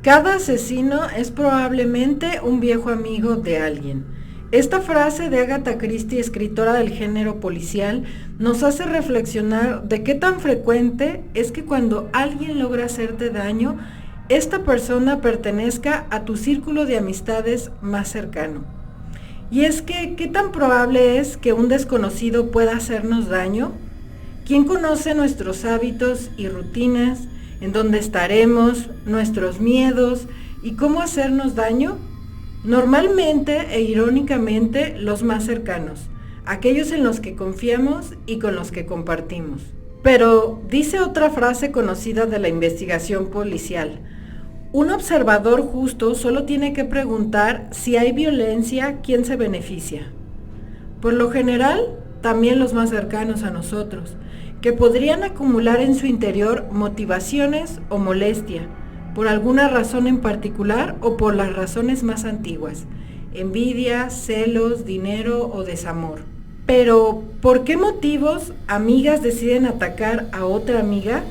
Cada asesino es probablemente un viejo amigo de alguien. Esta frase de Agatha Christie, escritora del género policial, nos hace reflexionar de qué tan frecuente es que cuando alguien logra hacerte daño, esta persona pertenezca a tu círculo de amistades más cercano. Y es que, ¿qué tan probable es que un desconocido pueda hacernos daño? ¿Quién conoce nuestros hábitos y rutinas, en dónde estaremos, nuestros miedos y cómo hacernos daño? Normalmente e irónicamente los más cercanos, aquellos en los que confiamos y con los que compartimos. Pero dice otra frase conocida de la investigación policial: un observador justo solo tiene que preguntar si hay violencia, ¿quién se beneficia? Por lo general, también los más cercanos a nosotros, que podrían acumular en su interior motivaciones o molestia, por alguna razón en particular o por las razones más antiguas: envidia, celos, dinero o desamor. Pero, ¿por qué motivos amigas deciden atacar a otra amiga?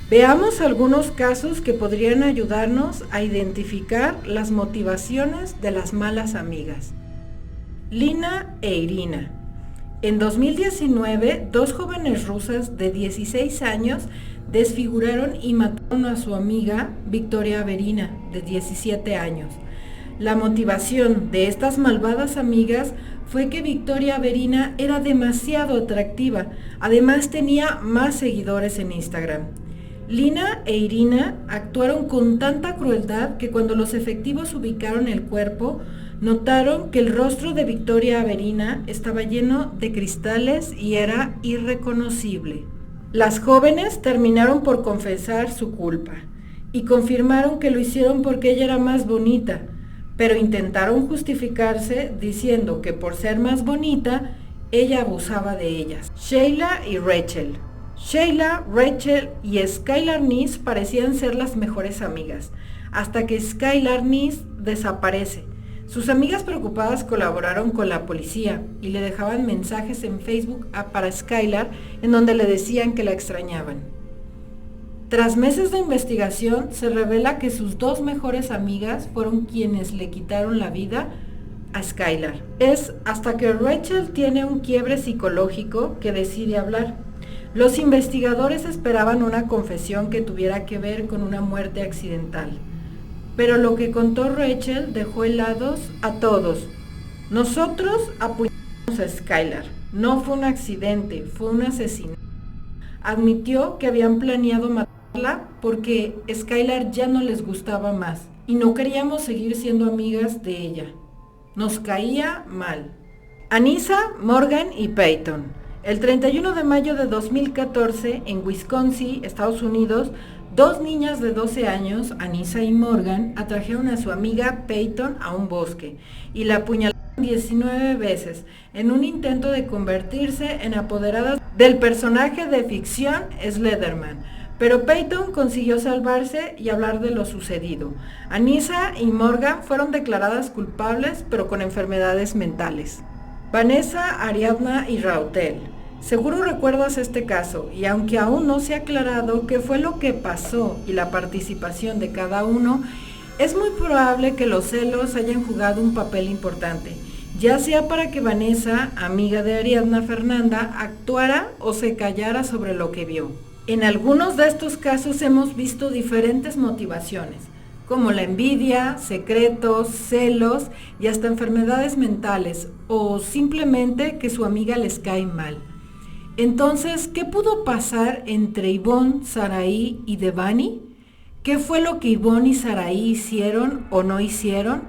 Veamos algunos casos que podrían ayudarnos a identificar las motivaciones de las malas amigas. Lina e Irina. En 2019, dos jóvenes rusas de 16 años desfiguraron y mataron a su amiga Victoria Averina, de 17 años. La motivación de estas malvadas amigas fue que Victoria Averina era demasiado atractiva, además tenía más seguidores en Instagram. Lina e Irina actuaron con tanta crueldad que cuando los efectivos ubicaron el cuerpo, notaron que el rostro de Victoria Averina estaba lleno de cristales y era irreconocible. Las jóvenes terminaron por confesar su culpa y confirmaron que lo hicieron porque ella era más bonita, pero intentaron justificarse diciendo que por ser más bonita, ella abusaba de ellas. Sheila y Rachel. Sheila, Rachel y Skylar Neese parecían ser las mejores amigas, hasta que Skylar Neese desaparece. Sus amigas preocupadas colaboraron con la policía y le dejaban mensajes en Facebook para Skylar en donde le decían que la extrañaban. Tras meses de investigación, se revela que sus dos mejores amigas fueron quienes le quitaron la vida a Skylar. Es hasta que Rachel tiene un quiebre psicológico que decide hablar. Los investigadores esperaban una confesión que tuviera que ver con una muerte accidental, pero lo que contó Rachel dejó helados a todos. Nosotros apuñalamos a Skylar. No fue un accidente, fue un asesinato. Admitió que habían planeado matarla porque Skylar ya no les gustaba más y no queríamos seguir siendo amigas de ella. Nos caía mal. Anissa, Morgan y Peyton. El 31 de mayo de 2014, en Wisconsin, Estados Unidos, dos niñas de 12 años, Anissa y Morgan, atrajeron a su amiga Peyton a un bosque y la apuñalaron 19 veces en un intento de convertirse en apoderadas del personaje de ficción Slenderman. Pero Peyton consiguió salvarse y hablar de lo sucedido. Anissa y Morgan fueron declaradas culpables, pero con enfermedades mentales. Vanessa, Ariadna y Rautel. Seguro recuerdas este caso, y aunque aún no se ha aclarado qué fue lo que pasó y la participación de cada uno, es muy probable que los celos hayan jugado un papel importante, ya sea para que Vanessa, amiga de Ariadna Fernanda, actuara o se callara sobre lo que vio. En algunos de estos casos hemos visto diferentes motivaciones, como la envidia, secretos, celos y hasta enfermedades mentales, o simplemente que su amiga les cae mal. Entonces, ¿qué pudo pasar entre Yvonne, Saraí y Devani? ¿Qué fue lo que Yvonne y Saraí hicieron o no hicieron?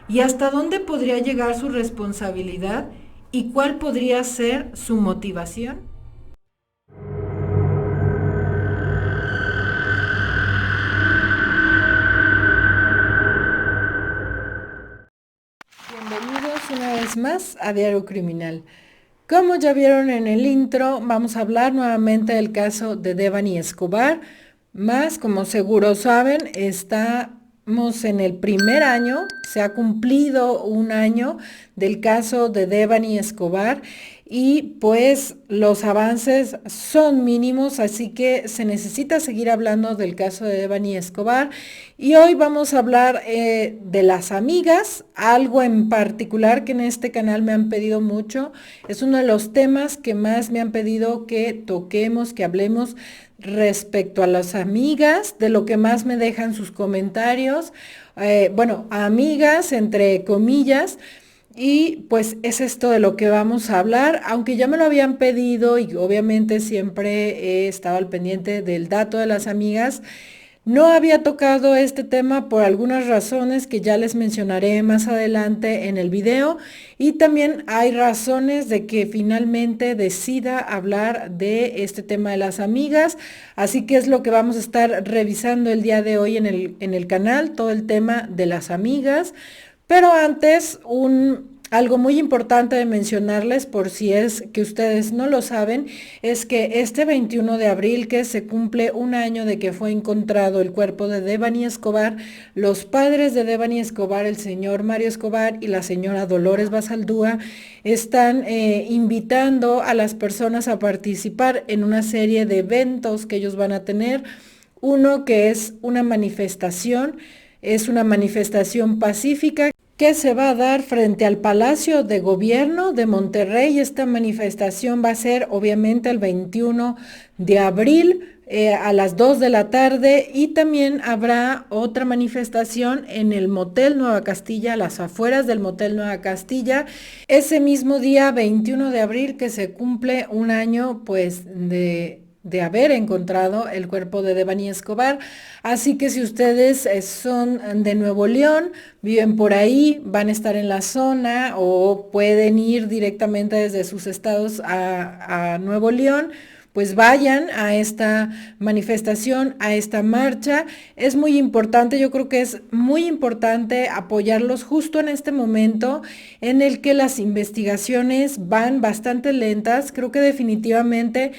¿Y hasta dónde podría llegar su responsabilidad? ¿Y cuál podría ser su motivación? Bienvenidos una vez más a Diario Criminal. Como ya vieron en el intro, vamos a hablar nuevamente del caso de Devani Escobar, más como seguro saben, estamos en el primer año se ha cumplido un año del caso de Devani Escobar y pues los avances son mínimos, así que se necesita seguir hablando del caso de Devani Escobar. Y hoy vamos a hablar de las amigas, algo en particular que en este canal me han pedido mucho. Es uno de los temas que más me han pedido que toquemos, que hablemos respecto a las amigas, de lo que más me dejan sus comentarios. Bueno, amigas, entre comillas. Y pues es esto de lo que vamos a hablar, aunque ya me lo habían pedido y obviamente siempre he estado al pendiente del dato de las amigas. No había tocado este tema por algunas razones que ya les mencionaré más adelante en el video, y también hay razones de que finalmente decida hablar de este tema de las amigas, así que es lo que vamos a estar revisando el día de hoy en el canal, todo el tema de las amigas. Pero antes, algo muy importante de mencionarles, por si es que ustedes no lo saben, es que este 21 de abril, que se cumple un año de que fue encontrado el cuerpo de Devani Escobar, los padres de Devani Escobar, el señor Mario Escobar y la señora Dolores Basaldúa, están invitando a las personas a participar en una serie de eventos que ellos van a tener. Uno que es una manifestación. Es una manifestación pacífica que se va a dar frente al Palacio de Gobierno de Monterrey. Esta manifestación va a ser obviamente el 21 de abril a las 2 de la tarde, y también habrá otra manifestación en el Motel Nueva Castilla, a las afueras del Motel Nueva Castilla, ese mismo día 21 de abril, que se cumple un año pues de haber encontrado el cuerpo de Devani Escobar. Así que si ustedes son de Nuevo León, viven por ahí, van a estar en la zona o pueden ir directamente desde sus estados a Nuevo León, pues vayan a esta manifestación, a esta marcha. Es muy importante, yo creo que es muy importante apoyarlos justo en este momento en el que las investigaciones van bastante lentas. Creo que definitivamente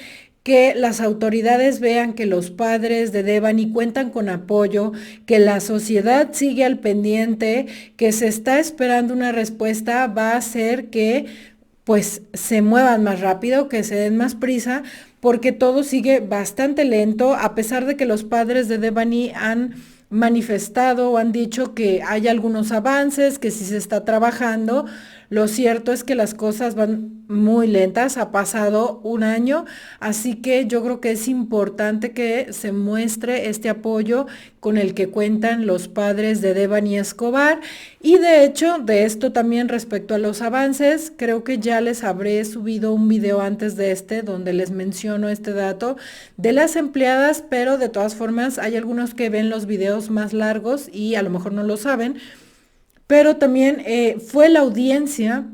que las autoridades vean que los padres de Devani cuentan con apoyo, que la sociedad sigue al pendiente, que se está esperando una respuesta, va a hacer que pues se muevan más rápido, que se den más prisa, porque todo sigue bastante lento, a pesar de que los padres de Devani han manifestado o han dicho que hay algunos avances, que sí se está trabajando. Lo cierto es que las cosas van muy lentas, ha pasado un año, así que yo creo que es importante que se muestre este apoyo con el que cuentan los padres de Devani Escobar. Y de hecho, de esto también respecto a los avances, creo que ya les habré subido un video antes de este donde les menciono este dato de las empleadas, pero de todas formas hay algunos que ven los videos más largos y a lo mejor no lo saben. Pero también fue la audiencia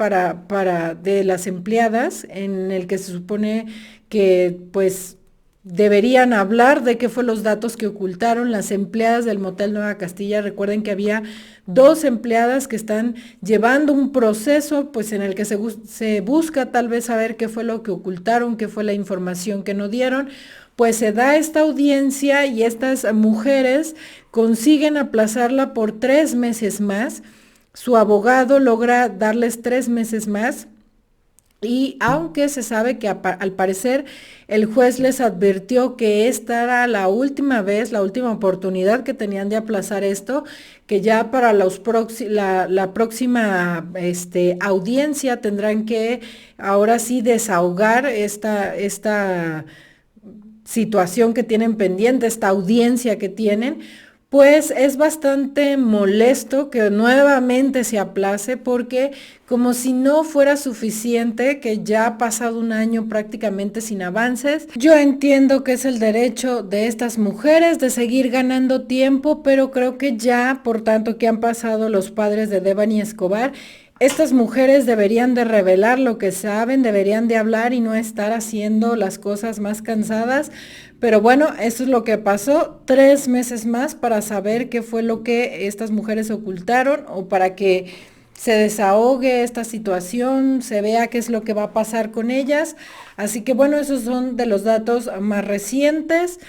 de las empleadas en el que se supone que pues deberían hablar de qué fue los datos que ocultaron las empleadas del Motel Nueva Castilla. Recuerden que había 2 empleadas que están llevando un proceso pues en el que se busca tal vez saber qué fue lo que ocultaron, qué fue la información que no dieron. Pues se da esta audiencia y estas mujeres consiguen aplazarla por 3 meses más. Su abogado logra darles 3 meses más, y aunque se sabe que al parecer el juez les advirtió que esta era la última vez, la última oportunidad que tenían de aplazar esto, que ya para la próxima audiencia tendrán que ahora sí desahogar esta situación que tienen pendiente, esta audiencia que tienen. Pues es bastante molesto que nuevamente se aplace, porque como si no fuera suficiente que ya ha pasado un año prácticamente sin avances. Yo entiendo que es el derecho de estas mujeres de seguir ganando tiempo, pero creo que ya, por tanto que han pasado los padres de Devani Escobar, estas mujeres deberían de revelar lo que saben, deberían de hablar y no estar haciendo las cosas más cansadas. Pero bueno, eso es lo que pasó. 3 meses más para saber qué fue lo que estas mujeres ocultaron, o para que se desahogue esta situación, se vea qué es lo que va a pasar con ellas. Así que bueno, esos son de los datos más recientes.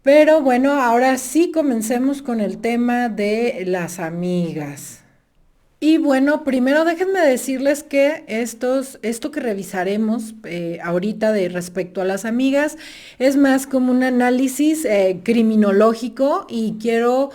Pero bueno, ahora sí comencemos con el tema de las amigas. Y bueno, primero déjenme decirles que esto que revisaremos ahorita de respecto a las amigas es más como un análisis criminológico, y quiero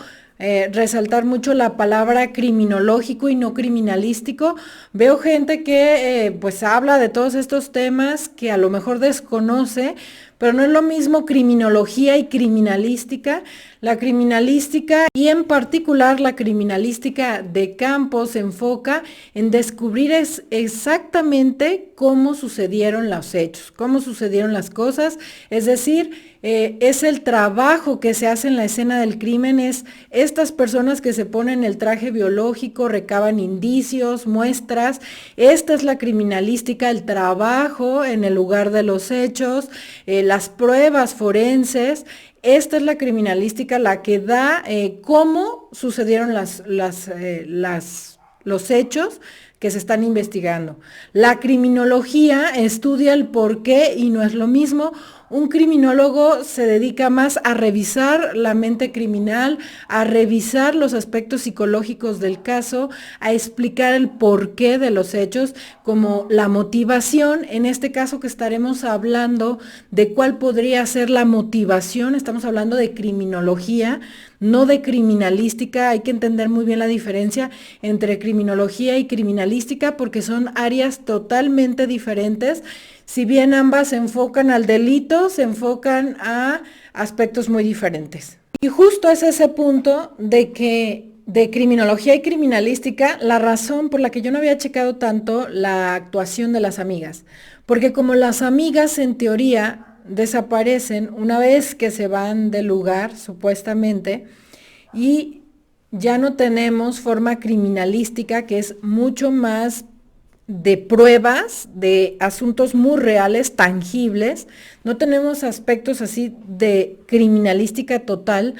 resaltar mucho la palabra criminológico y no criminalístico. Veo gente que pues habla de todos estos temas que a lo mejor desconoce, pero no es lo mismo criminología y criminalística. La criminalística, y en particular la criminalística de campo, se enfoca en descubrir exactamente cómo sucedieron los hechos, cómo sucedieron las cosas, es decir, es el trabajo que se hace en la escena del crimen, es estas personas que se ponen el traje biológico, recaban indicios, muestras. Esta es la criminalística, el trabajo en el lugar de los hechos, las pruebas forenses. Esta es la criminalística, la que da cómo sucedieron los hechos que se están investigando. La criminología estudia el por qué y no es lo mismo. Un criminólogo se dedica más a revisar la mente criminal, a revisar los aspectos psicológicos del caso, a explicar el porqué de los hechos, como la motivación. En este caso que estaremos hablando de cuál podría ser la motivación, estamos hablando de criminología, no de criminalística. Hay que entender muy bien la diferencia entre criminología y criminalística, porque son áreas totalmente diferentes. Si bien ambas se enfocan al delito, se enfocan a aspectos muy diferentes. Y justo es ese punto de que de criminología y criminalística, la razón por la que yo no había checado tanto la actuación de las amigas. Porque como las amigas en teoría desaparecen una vez que se van del lugar, supuestamente, y ya no tenemos forma criminalística, que es mucho más de pruebas, de asuntos muy reales, tangibles. No tenemos aspectos así de criminalística total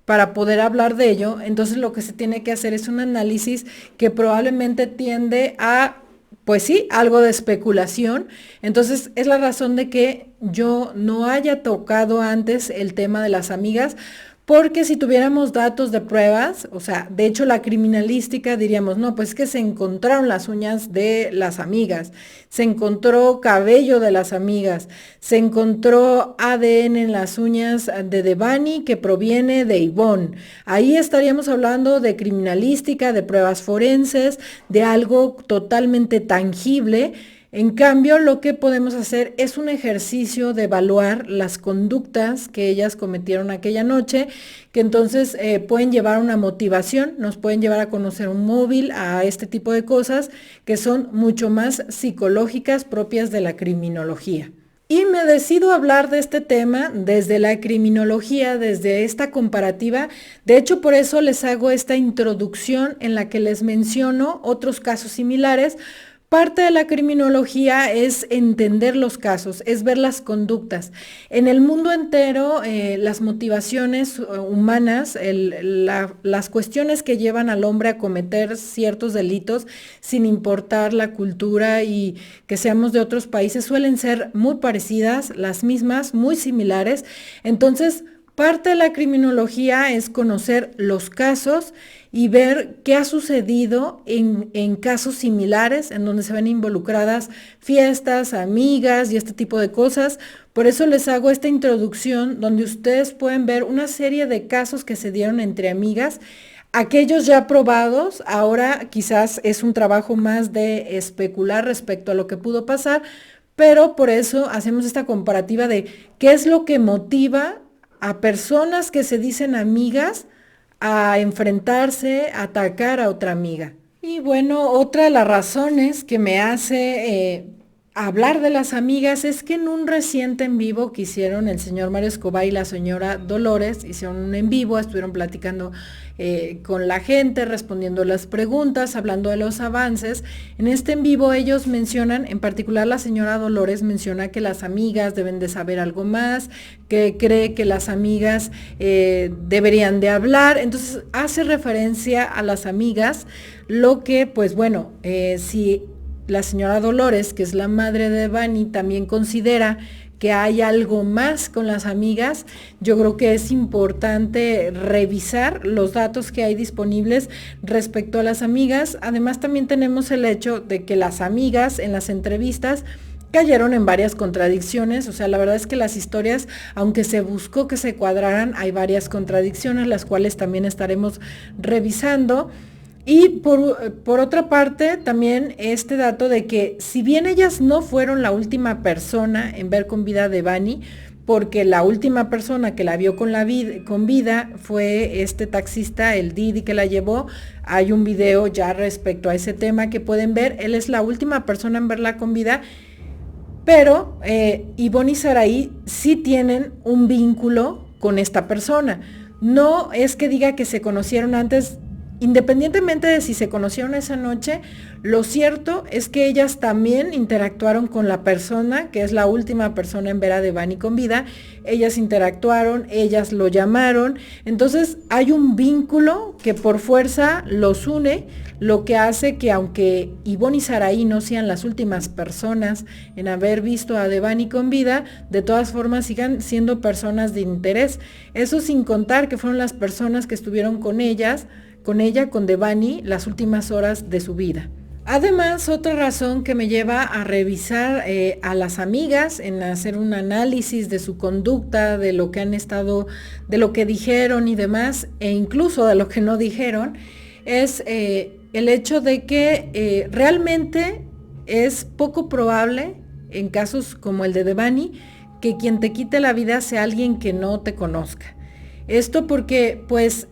para poder hablar de ello. Entonces lo que se tiene que hacer es un análisis que probablemente tiende a, pues sí, algo de especulación. Entonces es la razón de que yo no haya tocado antes el tema de las amigas, porque si tuviéramos datos de pruebas, o sea, de hecho la criminalística diríamos, no, pues es que se encontraron las uñas de las amigas, se encontró cabello de las amigas, se encontró ADN en las uñas de Devani que proviene de Ivonne. Ahí estaríamos hablando de criminalística, de pruebas forenses, de algo totalmente tangible. En cambio, lo que podemos hacer es un ejercicio de evaluar las conductas que ellas cometieron aquella noche, que entonces pueden llevar a una motivación, nos pueden llevar a conocer un móvil, a este tipo de cosas que son mucho más psicológicas, propias de la criminología. Y me decido hablar de este tema desde la criminología, desde esta comparativa. De hecho, por eso les hago esta introducción en la que les menciono otros casos similares. Parte de la criminología es entender los casos, es ver las conductas. En el mundo entero, las motivaciones humanas, las cuestiones que llevan al hombre a cometer ciertos delitos, sin importar la cultura y que seamos de otros países, suelen ser muy parecidas, las mismas, muy similares. Entonces, parte de la criminología es conocer los casos y ver qué ha sucedido en casos similares, en donde se ven involucradas fiestas, amigas y este tipo de cosas. Por eso les hago esta introducción donde ustedes pueden ver una serie de casos que se dieron entre amigas, aquellos ya probados. Ahora quizás es un trabajo más de especular respecto a lo que pudo pasar, pero por eso hacemos esta comparativa de qué es lo que motiva a personas que se dicen amigas a enfrentarse, a atacar a otra amiga. Y bueno, otra de las razones que me hace hablar de las amigas es que en un reciente en vivo que hicieron el señor Mario Escobar y la señora Dolores, hicieron un en vivo, estuvieron platicando con la gente, respondiendo las preguntas, hablando de los avances. En este en vivo ellos mencionan, en particular la señora Dolores menciona que las amigas deben de saber algo más, que cree que las amigas deberían de hablar. Entonces hace referencia a las amigas, lo que pues bueno, si la señora Dolores, que es la madre de Devani, también considera que hay algo más con las amigas, yo creo que es importante revisar los datos que hay disponibles respecto a las amigas. Además, también tenemos el hecho de que las amigas en las entrevistas cayeron en varias contradicciones. O sea, la verdad es que las historias, aunque se buscó que se cuadraran, hay varias contradicciones, las cuales también estaremos revisando. Y por otra parte, también este dato de que si bien ellas no fueron la última persona en ver con vida a Devani, porque la última persona que la vio con vida fue este taxista, el Didi que la llevó. Hay un video ya respecto a ese tema que pueden ver. Él es la última persona en verla con vida. Pero Ivonne y Saraí sí tienen un vínculo con esta persona. No es que diga que se conocieron antes, independientemente de si se conocieron esa noche, lo cierto es que ellas también interactuaron con la persona, que es la última persona en ver a Devani con vida. Ellas interactuaron, ellas lo llamaron. Entonces hay un vínculo que por fuerza los une, lo que hace que aunque Ivonne y Saraí no sean las últimas personas en haber visto a Devani con vida, de todas formas sigan siendo personas de interés. Eso sin contar que fueron las personas que estuvieron con Devani, las últimas horas de su vida. Además, otra razón que me lleva a revisar a las amigas, en hacer un análisis de su conducta, de lo que han estado, de lo que dijeron y demás, e incluso de lo que no dijeron, es el hecho de que realmente es poco probable, en casos como el de Devani, que quien te quite la vida sea alguien que no te conozca. Esto porque, pues,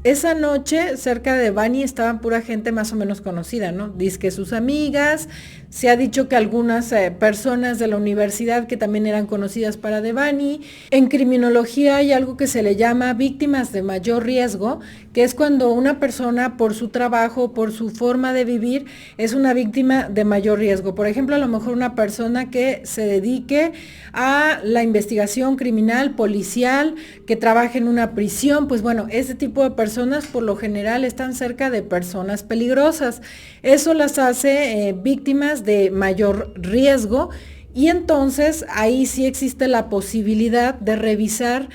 esa noche cerca de Devani estaba pura gente más o menos conocida, ¿no? Dice que sus amigas, se ha dicho que algunas personas de la universidad que también eran conocidas para Devani. En criminología hay algo que se le llama víctimas de mayor riesgo, que es cuando una persona por su trabajo, por su forma de vivir, es una víctima de mayor riesgo. Por ejemplo, a lo mejor una persona que se dedique a la investigación criminal, policial, que trabaje en una prisión, pues bueno, ese tipo de personas por lo general están cerca de personas peligrosas. Eso las hace víctimas de mayor riesgo, y entonces ahí sí existe la posibilidad de revisar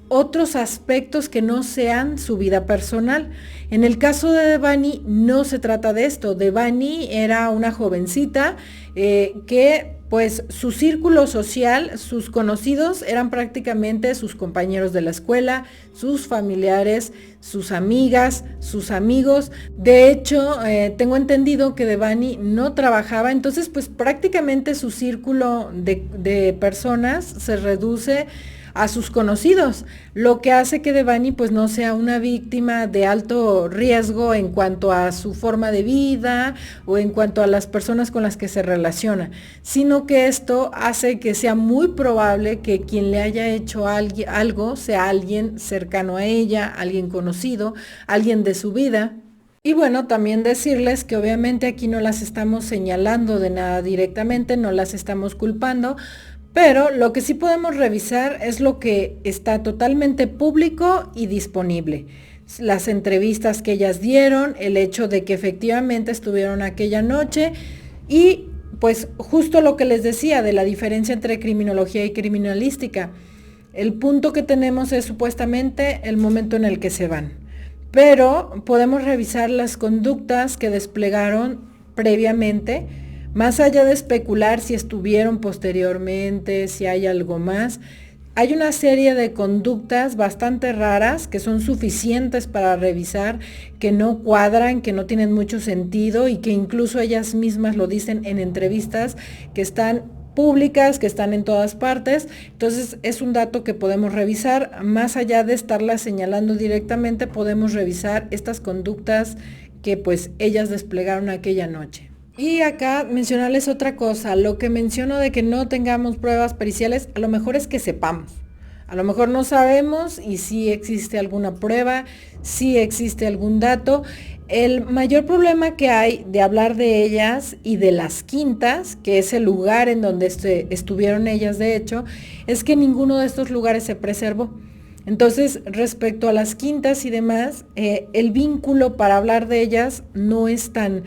otros aspectos que no sean su vida personal. En el caso de Devani no se trata de esto. Devani era una jovencita que pues su círculo social, sus conocidos eran prácticamente sus compañeros de la escuela, sus familiares, sus amigas, sus amigos. De hecho, tengo entendido que Devani no trabajaba, entonces pues prácticamente su círculo de personas se reduce a sus conocidos, lo que hace que Devani pues no sea una víctima de alto riesgo en cuanto a su forma de vida o en cuanto a las personas con las que se relaciona, sino que esto hace que sea muy probable que quien le haya hecho algo sea alguien cercano a ella, alguien conocido, alguien de su vida. Y bueno, también decirles que obviamente aquí no las estamos señalando de nada directamente, no las estamos culpando, pero lo que sí podemos revisar es lo que está totalmente público y disponible. Las entrevistas que ellas dieron, el hecho de que efectivamente estuvieron aquella noche y pues justo lo que les decía de la diferencia entre criminología y criminalística. El punto que tenemos es supuestamente el momento en el que se van, pero podemos revisar las conductas que desplegaron previamente. Más allá de especular si estuvieron posteriormente, si hay algo más, hay una serie de conductas bastante raras que son suficientes para revisar, que no cuadran, que no tienen mucho sentido y que incluso ellas mismas lo dicen en entrevistas que están públicas, que están en todas partes. Entonces es un dato que podemos revisar. Más allá de estarlas señalando directamente, podemos revisar estas conductas que pues ellas desplegaron aquella noche. Y acá mencionarles otra cosa, lo que menciono de que no tengamos pruebas periciales, a lo mejor es que sepamos, a lo mejor no sabemos y sí existe alguna prueba, sí existe algún dato. El mayor problema que hay de hablar de ellas y de las quintas, que es el lugar en donde estuvieron ellas de hecho, es que ninguno de estos lugares se preservó. Entonces, respecto a las quintas y demás, el vínculo para hablar de ellas no es tan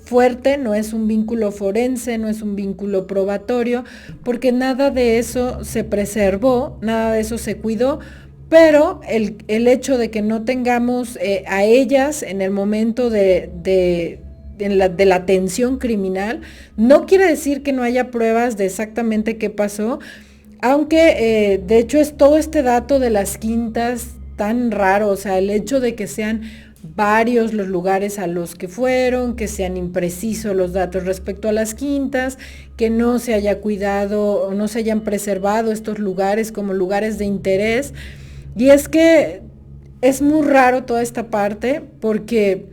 fuerte, no es un vínculo forense, no es un vínculo probatorio, porque nada de eso se preservó, nada de eso se cuidó, pero el hecho de que no tengamos a ellas en el momento de la atención criminal, no quiere decir que no haya pruebas de exactamente qué pasó, aunque de hecho es todo este dato de las quintas tan raro, o sea, el hecho de que sean varios los lugares a los que fueron, que sean imprecisos los datos respecto a las quintas, que no se haya cuidado o no se hayan preservado estos lugares como lugares de interés. Y es que es muy raro toda esta parte porque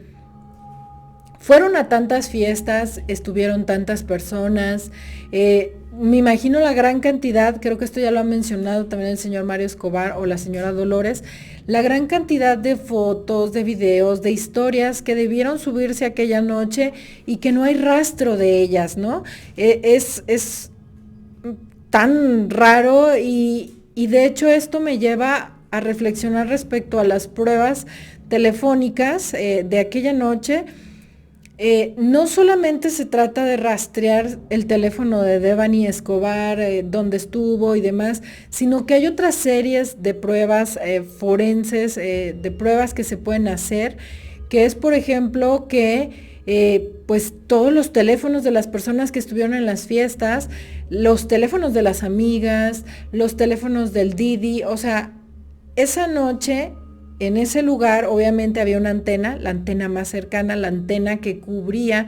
fueron a tantas fiestas, estuvieron tantas personas, me imagino la gran cantidad, creo que esto ya lo ha mencionado también el señor Mario Escobar o la señora Dolores, la gran cantidad de fotos, de videos, de historias que debieron subirse aquella noche y que no hay rastro de ellas, ¿no? Es tan raro y de hecho esto me lleva a reflexionar respecto a las pruebas telefónicas de aquella noche. No solamente se trata de rastrear el teléfono de Devani Escobar, dónde estuvo y demás, sino que hay otras series de pruebas forenses, de pruebas que se pueden hacer, que es, por ejemplo, que pues todos los teléfonos de las personas que estuvieron en las fiestas, los teléfonos de las amigas, los teléfonos del Didi, o sea, esa noche en ese lugar obviamente había una antena, la antena más cercana, la antena que cubría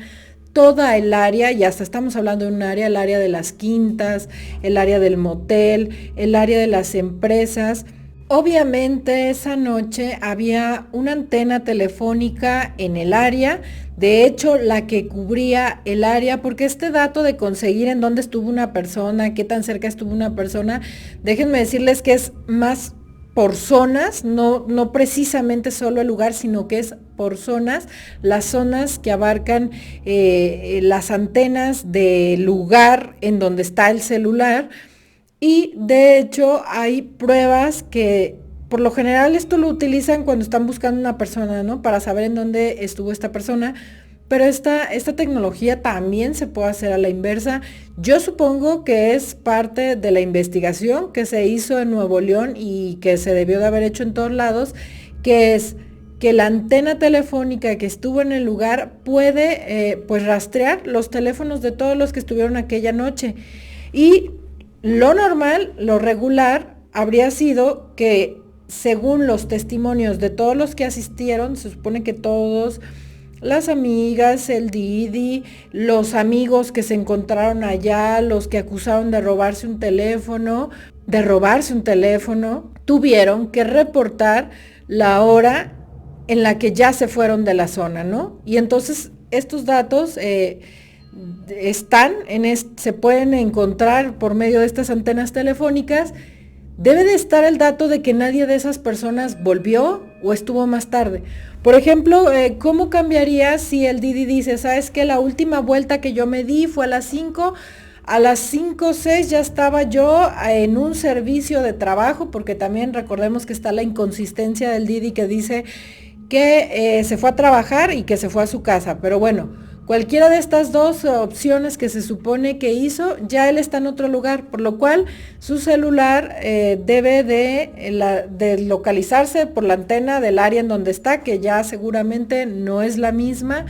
toda el área, y hasta estamos hablando de un área, el área de las quintas, el área del motel, el área de las empresas. Obviamente esa noche había una antena telefónica en el área, de hecho la que cubría el área, porque este dato de conseguir en dónde estuvo una persona, qué tan cerca estuvo una persona, déjenme decirles que es más por zonas, no precisamente solo el lugar, sino que es por zonas, las zonas que abarcan las antenas del lugar en donde está el celular. Y de hecho hay pruebas que por lo general esto lo utilizan cuando están buscando una persona, ¿no? Para saber en dónde estuvo esta persona. Pero esta tecnología también se puede hacer a la inversa. Yo supongo que es parte de la investigación que se hizo en Nuevo León y que se debió de haber hecho en todos lados, que es que la antena telefónica que estuvo en el lugar puede pues rastrear los teléfonos de todos los que estuvieron aquella noche. Y lo normal, lo regular, habría sido que según los testimonios de todos los que asistieron, se supone que todos, las amigas, el Didi, los amigos que se encontraron allá, los que acusaron de robarse un teléfono, tuvieron que reportar la hora en la que ya se fueron de la zona, ¿no? Y entonces estos datos se pueden encontrar por medio de estas antenas telefónicas. Debe de estar el dato de que nadie de esas personas volvió o estuvo más tarde. Por ejemplo, ¿cómo cambiaría si el Didi dice, sabes que la última vuelta que yo me di fue a las 5, a las 5:06 ya estaba yo en un servicio de trabajo, porque también recordemos que está la inconsistencia del Didi que dice que se fue a trabajar y que se fue a su casa, pero bueno, cualquiera de estas dos opciones que se supone que hizo, ya él está en otro lugar, por lo cual su celular debe de localizarse por la antena del área en donde está, que ya seguramente no es la misma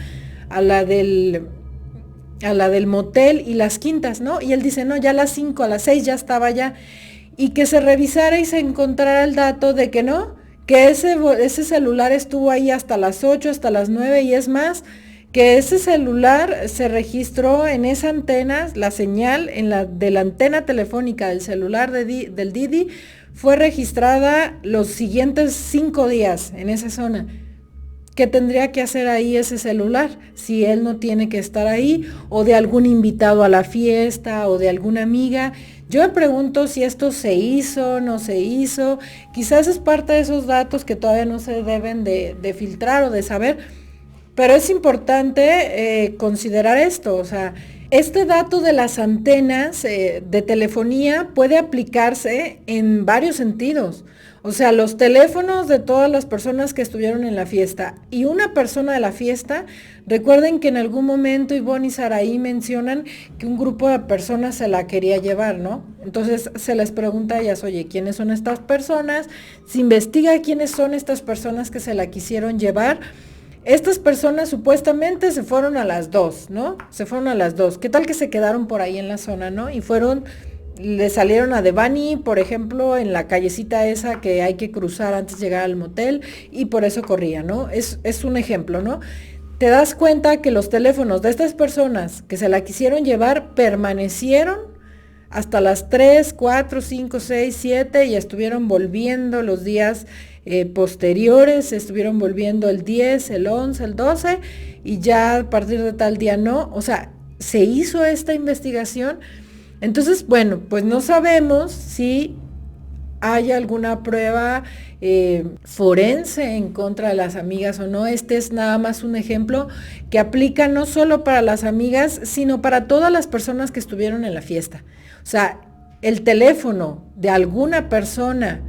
a la del motel y las quintas, ¿no? Y él dice, no, ya a las 5, a las 6 ya estaba allá. Y que se revisara y se encontrara el dato de que no, que ese celular estuvo ahí hasta las 8, hasta las 9 y es más, que ese celular se registró en esa antena, la señal de la antena telefónica del celular del Didi fue registrada los siguientes 5 días en esa zona. ¿Qué tendría que hacer ahí ese celular si él no tiene que estar ahí, o de algún invitado a la fiesta o de alguna amiga? Yo me pregunto si esto se hizo, no se hizo. Quizás es parte de esos datos que todavía no se deben de filtrar o de saber. Pero es importante considerar esto, o sea, Este dato de las antenas de telefonía puede aplicarse en varios sentidos. O sea, los teléfonos de todas las personas que estuvieron en la fiesta y una persona de la fiesta, recuerden que en algún momento Ivonne y Saraí mencionan que un grupo de personas se la quería llevar, ¿no? Entonces se les pregunta a ellas, oye, ¿quiénes son estas personas? Se investiga quiénes son estas personas que se la quisieron llevar. Estas personas supuestamente se fueron a las 2, ¿no? Se fueron a las 2. ¿Qué tal que se quedaron por ahí en la zona, ¿no? Y le salieron a Devani, por ejemplo, en la callecita esa que hay que cruzar antes de llegar al motel y por eso corría, ¿no? Es un ejemplo, ¿no? Te das cuenta que los teléfonos de estas personas que se la quisieron llevar permanecieron hasta las 3, 4, 5, 6, 7 y estuvieron volviendo los días posteriores, estuvieron volviendo el 10, el 11, el 12 y ya a partir de tal día no. O sea, se hizo esta investigación. Entonces, bueno, pues no sabemos si hay alguna prueba forense en contra de las amigas o no. Este es nada más un ejemplo que aplica no solo para las amigas, sino para todas las personas que estuvieron en la fiesta. O sea, el teléfono de alguna persona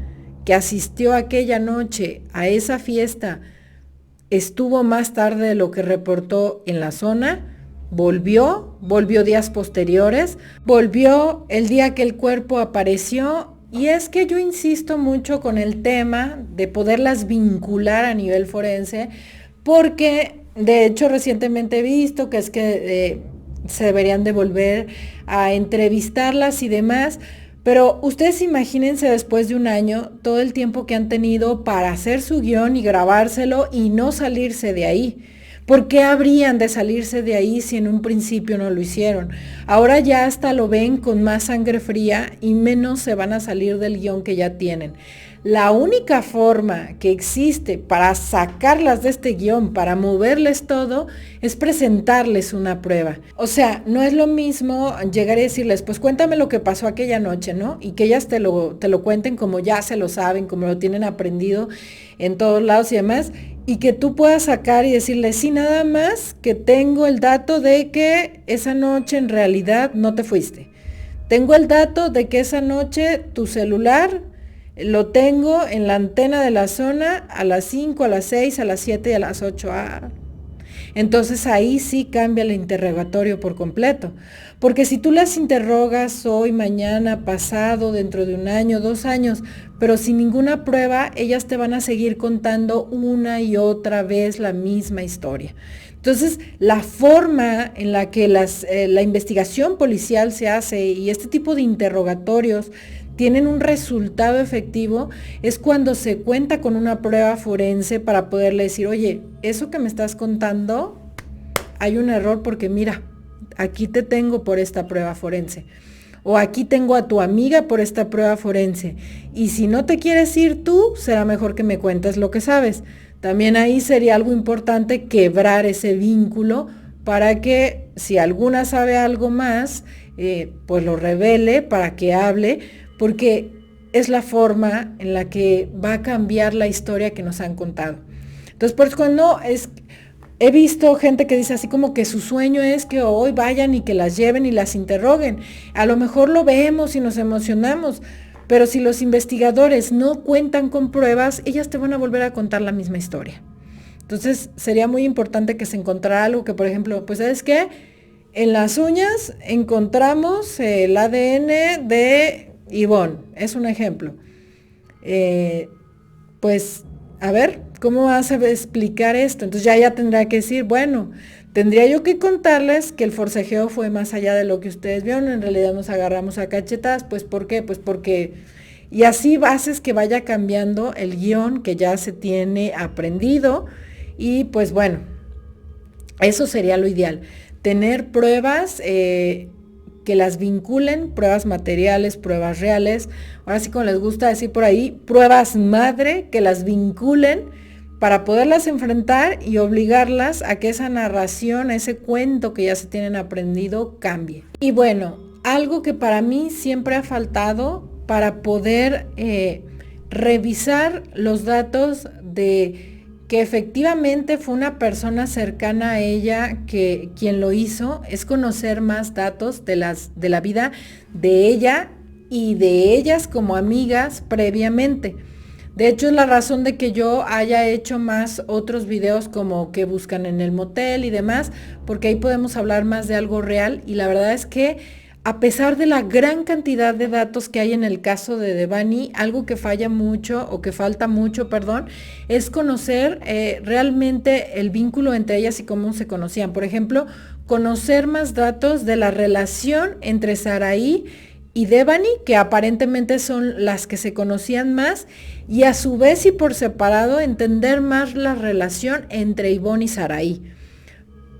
que asistió aquella noche a esa fiesta estuvo más tarde de lo que reportó en la zona, volvió días posteriores, volvió el día que el cuerpo apareció. Y es que yo insisto mucho con el tema de poderlas vincular a nivel forense, porque de hecho recientemente he visto que es que se deberían de volver a entrevistarlas y demás, pero ustedes imagínense después de un año todo el tiempo que han tenido para hacer su guión y grabárselo y no salirse de ahí. ¿Por qué habrían de salirse de ahí si en un principio no lo hicieron? Ahora ya hasta lo ven con más sangre fría y menos se van a salir del guión que ya tienen. La única forma que existe para sacarlas de este guión, para moverles todo, es presentarles una prueba. O sea, no es lo mismo llegar y decirles, pues cuéntame lo que pasó aquella noche, ¿no? Y que ellas te lo cuenten como ya se lo saben, como lo tienen aprendido en todos lados y demás, y que tú puedas sacar y decirles, sí, nada más que tengo el dato de que esa noche en realidad no te fuiste. Tengo el dato de que esa noche tu celular lo tengo en la antena de la zona a las 5, a las 6, a las 7 y a las 8. Entonces ahí sí cambia el interrogatorio por completo. Porque si tú las interrogas hoy, mañana, pasado, dentro de un año, 2 años, pero sin ninguna prueba, ellas te van a seguir contando una y otra vez la misma historia. Entonces, la forma en la que la investigación policial se hace y este tipo de interrogatorios tienen un resultado efectivo es cuando se cuenta con una prueba forense para poderle decir, oye, eso que me estás contando, hay un error porque mira, aquí te tengo por esta prueba forense. O aquí tengo a tu amiga por esta prueba forense. Y si no te quieres ir tú, será mejor que me cuentes lo que sabes. También ahí sería algo importante quebrar ese vínculo para que si alguna sabe algo más, pues lo revele para que hable, porque es la forma en la que va a cambiar la historia que nos han contado. Entonces, por eso cuando he visto gente que dice así como que su sueño es que hoy vayan y que las lleven y las interroguen. A lo mejor lo vemos y nos emocionamos, pero si los investigadores no cuentan con pruebas, ellas te van a volver a contar la misma historia. Entonces, sería muy importante que se encontrara algo que, por ejemplo, pues ¿sabes qué? En las uñas encontramos el ADN de Ivonne, es un ejemplo. Pues, a ver, ¿cómo vas a explicar esto? Entonces ya tendrá que decir, bueno, tendría yo que contarles que el forcejeo fue más allá de lo que ustedes vieron, en realidad nos agarramos a cachetadas, pues ¿por qué? Pues porque, y así haces que vaya cambiando el guión que ya se tiene aprendido, y pues bueno, eso sería lo ideal, tener pruebas que las vinculen, pruebas materiales, pruebas reales, ahora sí como les gusta decir por ahí, pruebas madre que las vinculen para poderlas enfrentar y obligarlas a que esa narración, ese cuento que ya se tienen aprendido, cambie. Y bueno, algo que para mí siempre ha faltado para poder revisar los datos de que efectivamente fue una persona cercana a ella que quien lo hizo, es conocer más datos de la vida de ella y de ellas como amigas previamente. De hecho, es la razón de que yo haya hecho más otros videos como que buscan en el motel y demás, porque ahí podemos hablar más de algo real, y la verdad es que a pesar de la gran cantidad de datos que hay en el caso de Devani, algo que falla mucho, o que falta mucho, perdón, es conocer realmente el vínculo entre ellas y cómo se conocían. Por ejemplo, conocer más datos de la relación entre Saraí y Devani, que aparentemente son las que se conocían más, y a su vez y por separado entender más la relación entre Ivonne y Saraí.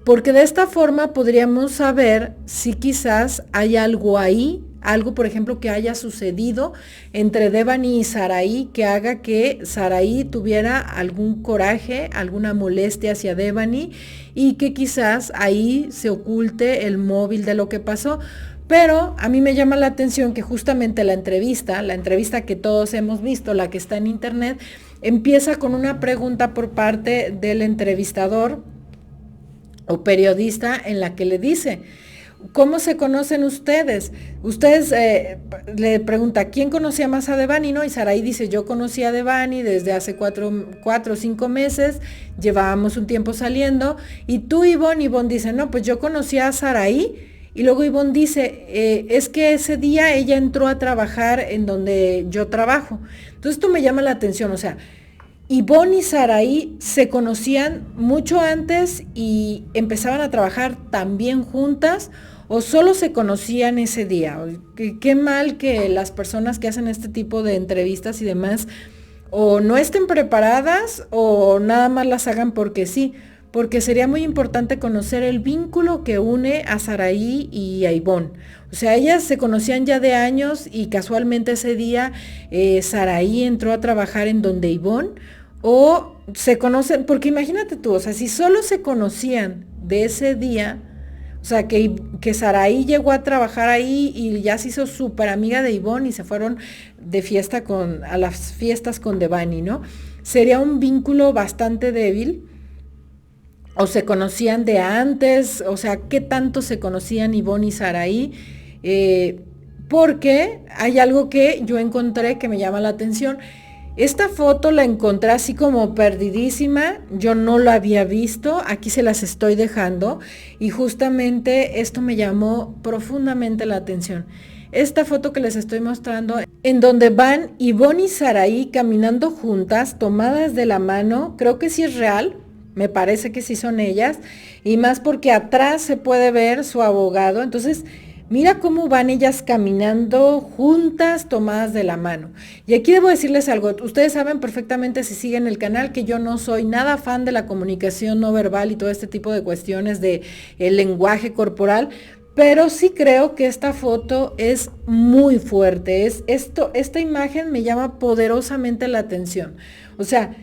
Porque de esta forma podríamos saber si quizás hay algo ahí, algo por ejemplo que haya sucedido entre Devani y Saraí que haga que Saraí tuviera algún coraje, alguna molestia hacia Devani, y que quizás ahí se oculte el móvil de lo que pasó. Pero a mí me llama la atención que justamente la entrevista que todos hemos visto, la que está en internet, empieza con una pregunta por parte del entrevistador o periodista en la que le dice: ¿cómo se conocen ustedes? Ustedes le pregunta, ¿quién conocía más a Devani? ¿No? Y Saraí dice, yo conocí a Devani desde hace 4 o 5 meses, llevábamos un tiempo saliendo. Y tú, Ivonne dice, no, pues yo conocí a Saraí. Y luego Ivonne dice, es que ese día ella entró a trabajar en donde yo trabajo. Entonces esto me llama la atención, o sea, Ivonne y Saraí se conocían mucho antes y empezaban a trabajar también juntas, o solo se conocían ese día. Qué mal que las personas que hacen este tipo de entrevistas y demás o no estén preparadas o nada más las hagan porque sí, porque sería muy importante conocer el vínculo que une a Saraí y a Ivonne. O sea, ellas se conocían ya de años y casualmente ese día Saraí entró a trabajar en donde Ivonne, o se conocen, porque imagínate tú, o sea, si solo se conocían de ese día, o sea, que Saraí llegó a trabajar ahí y ya se hizo súper amiga de Ivonne y se fueron de fiesta a las fiestas con Devani, ¿no? Sería un vínculo bastante débil. O se conocían de antes, o sea, ¿qué tanto se conocían Ivonne y Saraí? Porque hay algo que yo encontré que me llama la atención. Esta foto la encontré así como perdidísima, yo no la había visto, aquí se las estoy dejando, y justamente esto me llamó profundamente la atención. Esta foto que les estoy mostrando, en donde van Ivonne y Saraí caminando juntas, tomadas de la mano, creo que sí es real, me parece que sí son ellas, y más porque atrás se puede ver su abogado. Entonces, mira cómo van ellas caminando juntas, tomadas de la mano. Y aquí debo decirles algo, ustedes saben perfectamente si siguen el canal que yo no soy nada fan de la comunicación no verbal y todo este tipo de cuestiones de el lenguaje corporal, pero sí creo que esta foto es muy fuerte. Esta imagen me llama poderosamente la atención. O sea,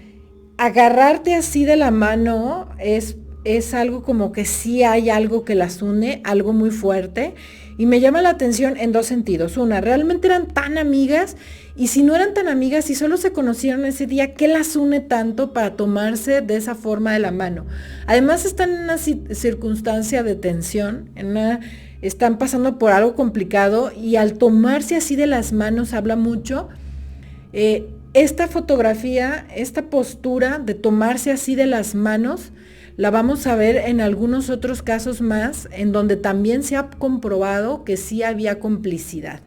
agarrarte así de la mano es algo como que sí hay algo que las une, algo muy fuerte, y me llama la atención en dos sentidos. Una, realmente eran tan amigas, y si no eran tan amigas y solo se conocieron ese día, ¿qué las une tanto para tomarse de esa forma de la mano? Además están en una circunstancia de tensión, están pasando por algo complicado, y al tomarse así de las manos habla mucho. Esta fotografía, esta postura de tomarse así de las manos, la vamos a ver en algunos otros casos más, en donde también se ha comprobado que sí había complicidad.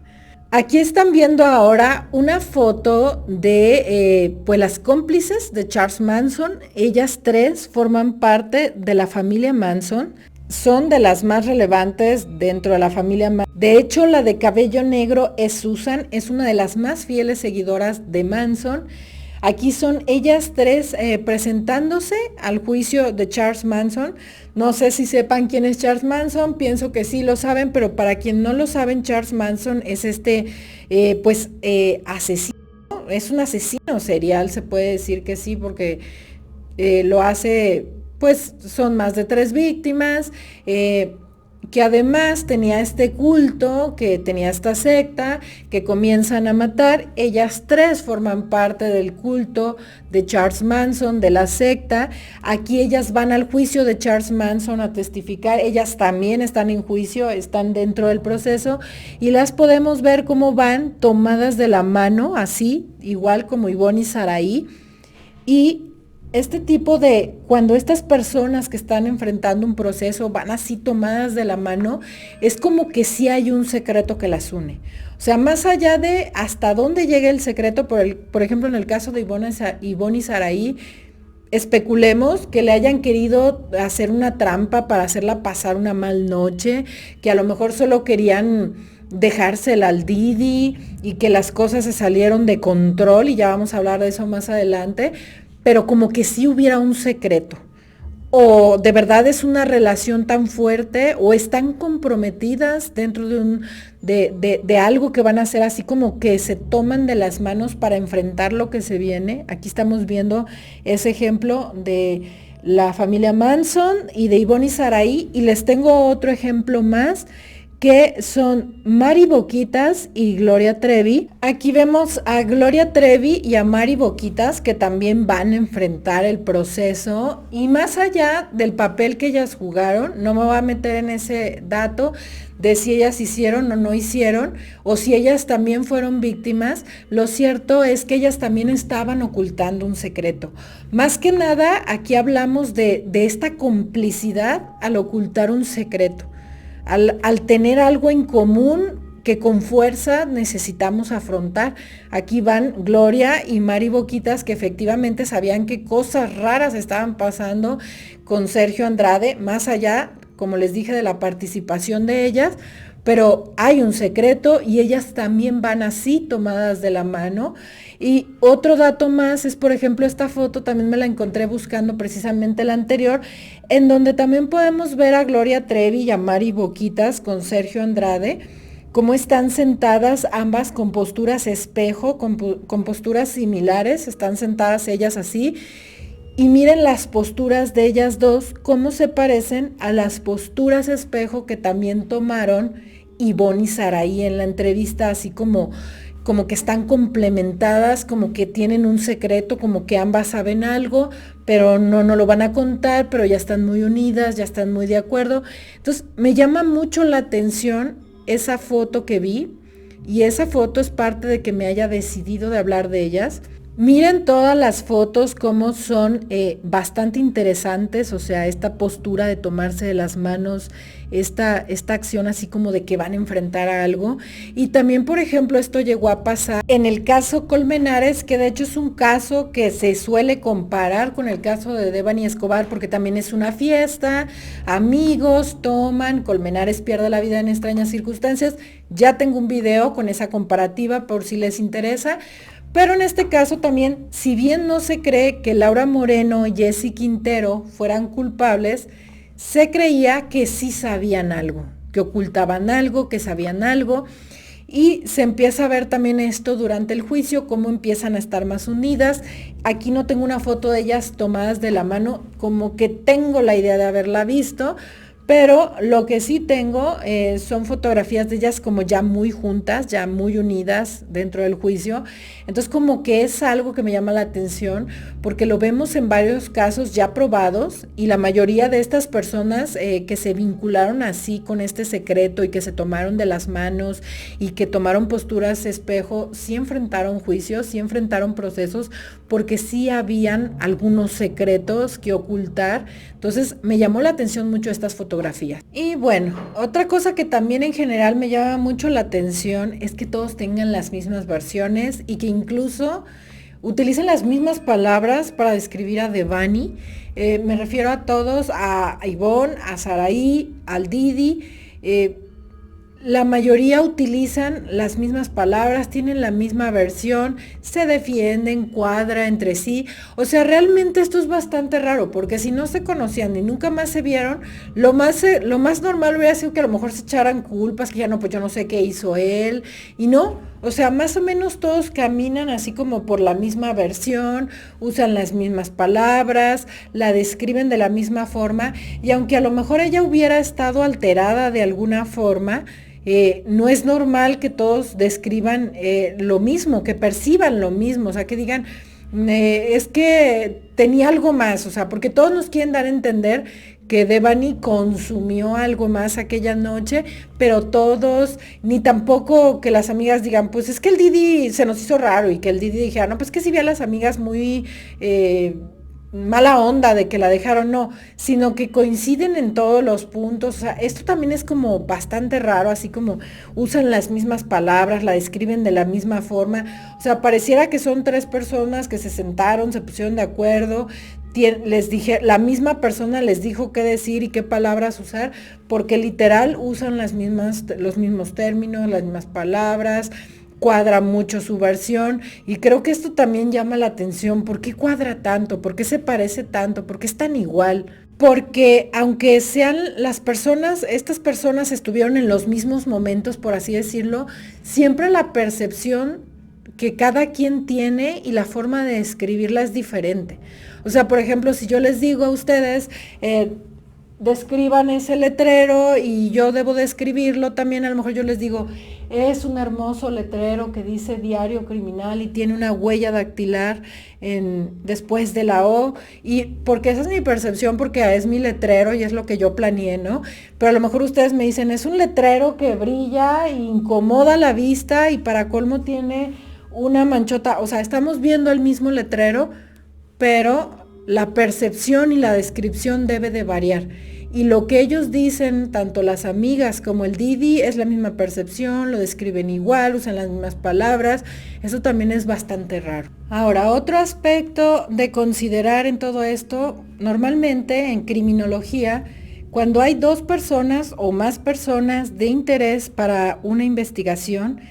Aquí están viendo ahora una foto de pues las cómplices de Charles Manson. Ellas tres forman parte de la familia Manson. Son de las más relevantes dentro de la familia Manson. De hecho, la de cabello negro es Susan, es una de las más fieles seguidoras de Manson. Aquí son ellas tres presentándose al juicio de Charles Manson. No sé si sepan quién es Charles Manson, pienso que sí lo saben, pero para quien no lo saben, Charles Manson es asesino, es un asesino serial, se puede decir que sí, porque lo hace, pues son más de 3 víctimas. que además tenía este culto, que tenía esta secta, que comienzan a matar. Ellas tres forman parte del culto de Charles Manson, de la secta. Aquí ellas van al juicio de Charles Manson a testificar. Ellas también están en juicio, están dentro del proceso, y las podemos ver cómo van tomadas de la mano, así, igual como Ivonne y Saraí. Y este tipo de, cuando estas personas que están enfrentando un proceso van así tomadas de la mano, es como que sí hay un secreto que las une. O sea, más allá de hasta dónde llega el secreto, por ejemplo, en el caso de Ivonne y Saraí, especulemos que le hayan querido hacer una trampa para hacerla pasar una mal noche, que a lo mejor solo querían dejársela al Didi y que las cosas se salieron de control, y ya vamos a hablar de eso más adelante, pero como que sí hubiera un secreto. O de verdad es una relación tan fuerte, o están comprometidas dentro de algo que van a hacer, así como que se toman de las manos para enfrentar lo que se viene. Aquí estamos viendo ese ejemplo de la familia Manson y de Ivonne y Saraí, y les tengo otro ejemplo más, que son Mari Boquitas y Gloria Trevi. Aquí vemos a Gloria Trevi y a Mari Boquitas, que también van a enfrentar el proceso, y más allá del papel que ellas jugaron, no me voy a meter en ese dato de si ellas hicieron o no hicieron, o si ellas también fueron víctimas. Lo cierto es que ellas también estaban ocultando un secreto. Más que nada, aquí hablamos de esta complicidad al ocultar un secreto. Al tener algo en común que con fuerza necesitamos afrontar. Aquí van Gloria y Mari Boquitas, que efectivamente sabían qué cosas raras estaban pasando con Sergio Andrade, más allá, como les dije, de la participación de ellas, pero hay un secreto y ellas también van así tomadas de la mano. Y otro dato más es, por ejemplo, esta foto también me la encontré buscando precisamente la anterior, en donde también podemos ver a Gloria Trevi y a Mari Boquitas con Sergio Andrade, cómo están sentadas ambas con posturas espejo, con posturas similares, están sentadas ellas así. Y miren las posturas de ellas dos, cómo se parecen a las posturas espejo que también tomaron Ivonne y Saraí en la entrevista, así como que están complementadas, como que tienen un secreto, como que ambas saben algo, pero no lo van a contar, pero ya están muy unidas, ya están muy de acuerdo. Entonces me llama mucho la atención esa foto que vi, y esa foto es parte de que me haya decidido de hablar de ellas. Miren todas las fotos como son bastante interesantes, o sea, esta postura de tomarse de las manos, esta acción así como de que van a enfrentar a algo. Y también, por ejemplo, esto llegó a pasar en el caso Colmenares, que de hecho es un caso que se suele comparar con el caso de Devani Escobar, porque también es una fiesta, amigos toman, Colmenares pierde la vida en extrañas circunstancias. Ya tengo un video con esa comparativa por si les interesa. Pero en este caso también, si bien no se cree que Laura Moreno y Jessy Quintero fueran culpables, se creía que sí sabían algo, que ocultaban algo, que sabían algo. Y se empieza a ver también esto durante el juicio, cómo empiezan a estar más unidas. Aquí no tengo una foto de ellas tomadas de la mano, como que tengo la idea de haberla visto, pero lo que sí tengo son fotografías de ellas como ya muy juntas, ya muy unidas dentro del juicio. Entonces como que es algo que me llama la atención, porque lo vemos en varios casos ya probados, y la mayoría de estas personas que se vincularon así con este secreto y que se tomaron de las manos y que tomaron posturas espejo, sí enfrentaron juicios, sí enfrentaron procesos, porque sí habían algunos secretos que ocultar. Entonces me llamó la atención mucho estas fotografías. Y bueno, otra cosa que también en general me llama mucho la atención es que todos tengan las mismas versiones y que incluso utilicen las mismas palabras para describir a Devani. Me refiero a todos, a Ivonne, a Saraí, al Didi. la mayoría utilizan las mismas palabras, tienen la misma versión, se defienden, cuadra entre sí. O sea, realmente esto es bastante raro, porque si no se conocían y nunca más se vieron, lo más normal hubiera sido que a lo mejor se echaran culpas, que ya no, pues yo no sé qué hizo él, y no. O sea, más o menos todos caminan así como por la misma versión, usan las mismas palabras, la describen de la misma forma, y aunque a lo mejor ella hubiera estado alterada de alguna forma, no es normal que todos describan lo mismo, que perciban lo mismo, o sea, que digan, es que tenía algo más, o sea, porque todos nos quieren dar a entender que Devani consumió algo más aquella noche, pero todos, ni tampoco que las amigas digan, pues es que el Didi se nos hizo raro y que el Didi dijera, no, pues que sí vi a las amigas muy mala onda de que la dejaron, no, sino que coinciden en todos los puntos. O sea, esto también es como bastante raro, así como usan las mismas palabras, la describen de la misma forma. O sea, pareciera que son tres personas que se sentaron, se pusieron de acuerdo, les dije, la misma persona les dijo qué decir y qué palabras usar, porque literal usan los mismos términos, las mismas palabras, cuadra mucho su versión, y creo que esto también llama la atención. ¿Por qué cuadra tanto? ¿Por qué se parece tanto? ¿Por qué es tan igual? Porque aunque sean las personas, estas personas estuvieron en los mismos momentos, por así decirlo, siempre la percepción que cada quien tiene y la forma de escribirla es diferente. O sea, por ejemplo, si yo les digo a ustedes, describan ese letrero y yo debo describirlo también, a lo mejor yo les digo, es un hermoso letrero que dice Diario Criminal y tiene una huella dactilar después de la O, y porque esa es mi percepción, porque es mi letrero y es lo que yo planeé, ¿no? Pero a lo mejor ustedes me dicen, es un letrero que brilla e incomoda la vista y para colmo tiene una manchota. O sea, estamos viendo el mismo letrero, pero la percepción y la descripción debe de variar. Y lo que ellos dicen, tanto las amigas como el Didi, es la misma percepción, lo describen igual, usan las mismas palabras. Eso también es bastante raro. Ahora, otro aspecto de considerar en todo esto, normalmente en criminología, cuando hay dos personas o más personas de interés para una investigación,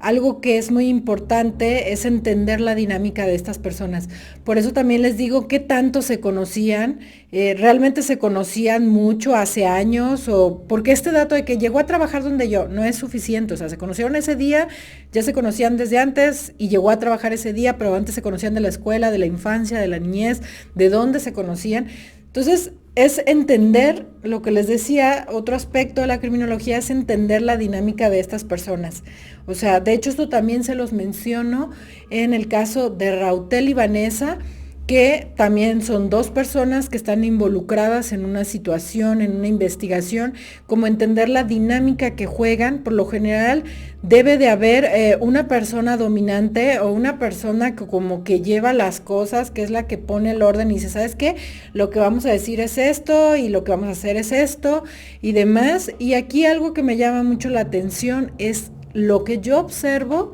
algo que es muy importante es entender la dinámica de estas personas. Por eso también les digo qué tanto se conocían, realmente se conocían mucho hace años, o porque este dato de que llegó a trabajar donde yo no es suficiente. O sea, se conocieron ese día, ya se conocían desde antes y llegó a trabajar ese día, pero antes se conocían de la escuela, de la infancia, de la niñez, de dónde se conocían. Entonces, es entender lo que les decía. Otro aspecto de la criminología es entender la dinámica de estas personas. O sea, de hecho esto también se los menciono en el caso de Rautel y Vanessa, que también son dos personas que están involucradas en una situación, en una investigación, como entender la dinámica que juegan. Por lo general debe de haber una persona dominante o una persona que como que lleva las cosas, que es la que pone el orden y dice, ¿sabes qué? Lo que vamos a decir es esto y lo que vamos a hacer es esto y demás. Y aquí algo que me llama mucho la atención es lo que yo observo.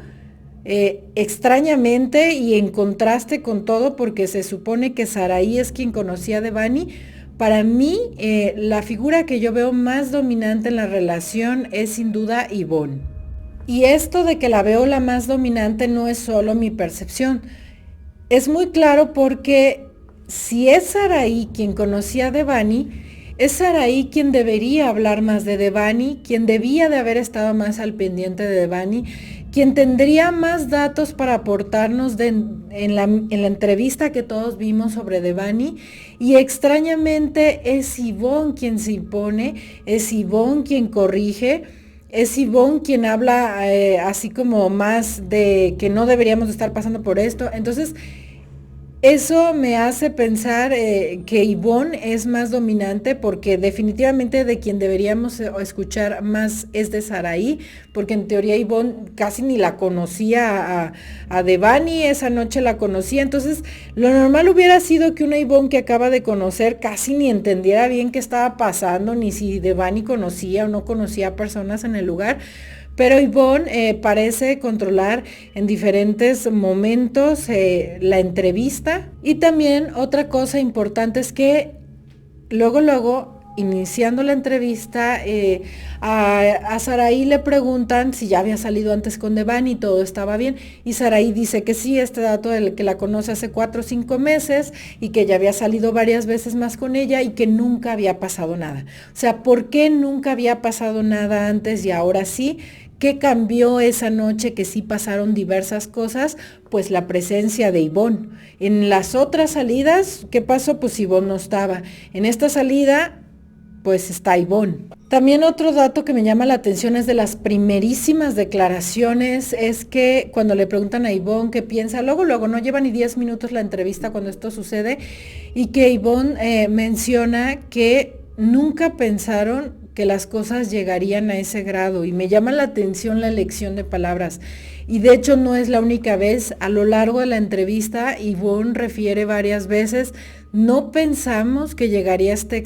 Extrañamente y en contraste con todo, porque se supone que Saraí es quien conocía a Devani. Para mí, la figura que yo veo más dominante en la relación es sin duda Ivonne. Y esto de que la veo la más dominante no es solo mi percepción. Es muy claro porque si es Saraí quien conocía a Devani, es Saraí quien debería hablar más de Devani, quien debía de haber estado más al pendiente de Devani, quien tendría más datos para aportarnos en la entrevista que todos vimos sobre Devani. Y extrañamente es Ivonne quien se impone, es Ivonne quien corrige, es Ivonne quien habla así como más de que no deberíamos estar pasando por esto. Entonces, eso me hace pensar que Ivonne es más dominante, porque definitivamente de quien deberíamos escuchar más es de Saraí, porque en teoría Ivonne casi ni la conocía a Devani, esa noche la conocía. Entonces lo normal hubiera sido que una Ivonne que acaba de conocer casi ni entendiera bien qué estaba pasando, ni si Devani conocía o no conocía a personas en el lugar. Pero Ivonne parece controlar en diferentes momentos la entrevista. Y también otra cosa importante es que luego iniciando la entrevista, a Saraí le preguntan si ya había salido antes con Devani y todo estaba bien, y Saraí dice que sí, este dato del que la conoce hace 4 o 5 meses y que ya había salido varias veces más con ella y que nunca había pasado nada. O sea, ¿por qué nunca había pasado nada antes y ahora sí? ¿Qué cambió esa noche que sí pasaron diversas cosas? Pues la presencia de Ivonne. En las otras salidas, ¿qué pasó? Pues Ivonne no estaba. En esta salida, pues está Ivonne. También otro dato que me llama la atención es de las primerísimas declaraciones, es que cuando le preguntan a Ivonne qué piensa, luego, no lleva ni 10 minutos la entrevista cuando esto sucede, y que Ivonne menciona que nunca pensaron que las cosas llegarían a ese grado, y me llama la atención la elección de palabras. Y de hecho no es la única vez, a lo largo de la entrevista Ivonne refiere varias veces: no pensamos que llegaría a este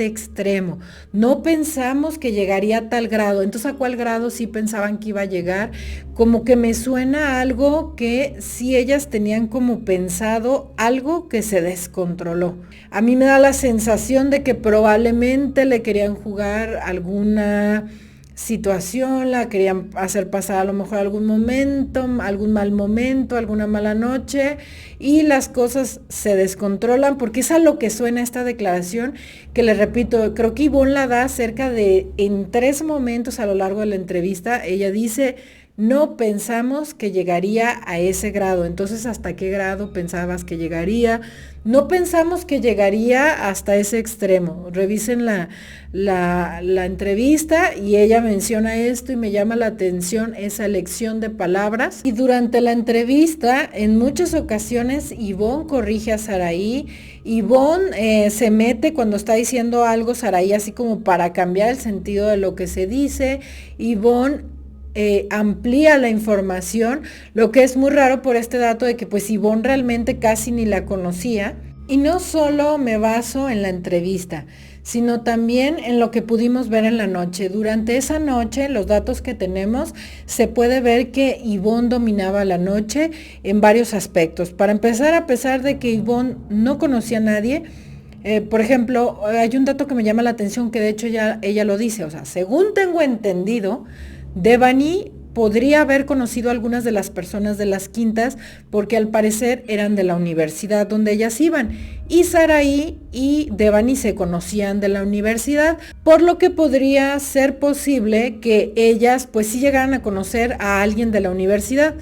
extremo, no pensamos que llegaría a tal grado. Entonces, ¿a cuál grado sí pensaban que iba a llegar? Como que me suena algo que sí ellas tenían como pensado, algo que se descontroló. A mí me da la sensación de que probablemente le querían jugar alguna situación, la querían hacer pasar a lo mejor algún momento, algún mal momento, alguna mala noche, y las cosas se descontrolan, porque es a lo que suena esta declaración, que les repito, creo que Ivonne la da cerca de, en 3 momentos a lo largo de la entrevista. Ella dice: no pensamos que llegaría a ese grado. Entonces, ¿hasta qué grado pensabas que llegaría? No pensamos que llegaría hasta ese extremo. Revisen la entrevista y ella menciona esto, y me llama la atención esa elección de palabras. Y durante la entrevista, en muchas ocasiones, Ivonne corrige a Saraí. Ivonne se mete cuando está diciendo algo Saraí, así como para cambiar el sentido de lo que se dice. Ivonne amplía la información, lo que es muy raro por este dato de que pues Ivonne realmente casi ni la conocía. Y no solo me baso en la entrevista, sino también en lo que pudimos ver en la noche. Durante esa noche, los datos que tenemos, se puede ver que Ivonne dominaba la noche en varios aspectos. Para empezar, a pesar de que Ivonne no conocía a nadie, por ejemplo, hay un dato que me llama la atención, que de hecho ella lo dice, o sea, según tengo entendido, Devani podría haber conocido a algunas de las personas de las quintas porque al parecer eran de la universidad donde ellas iban, y Saraí y Devani se conocían de la universidad, por lo que podría ser posible que ellas pues sí llegaran a conocer a alguien de la universidad.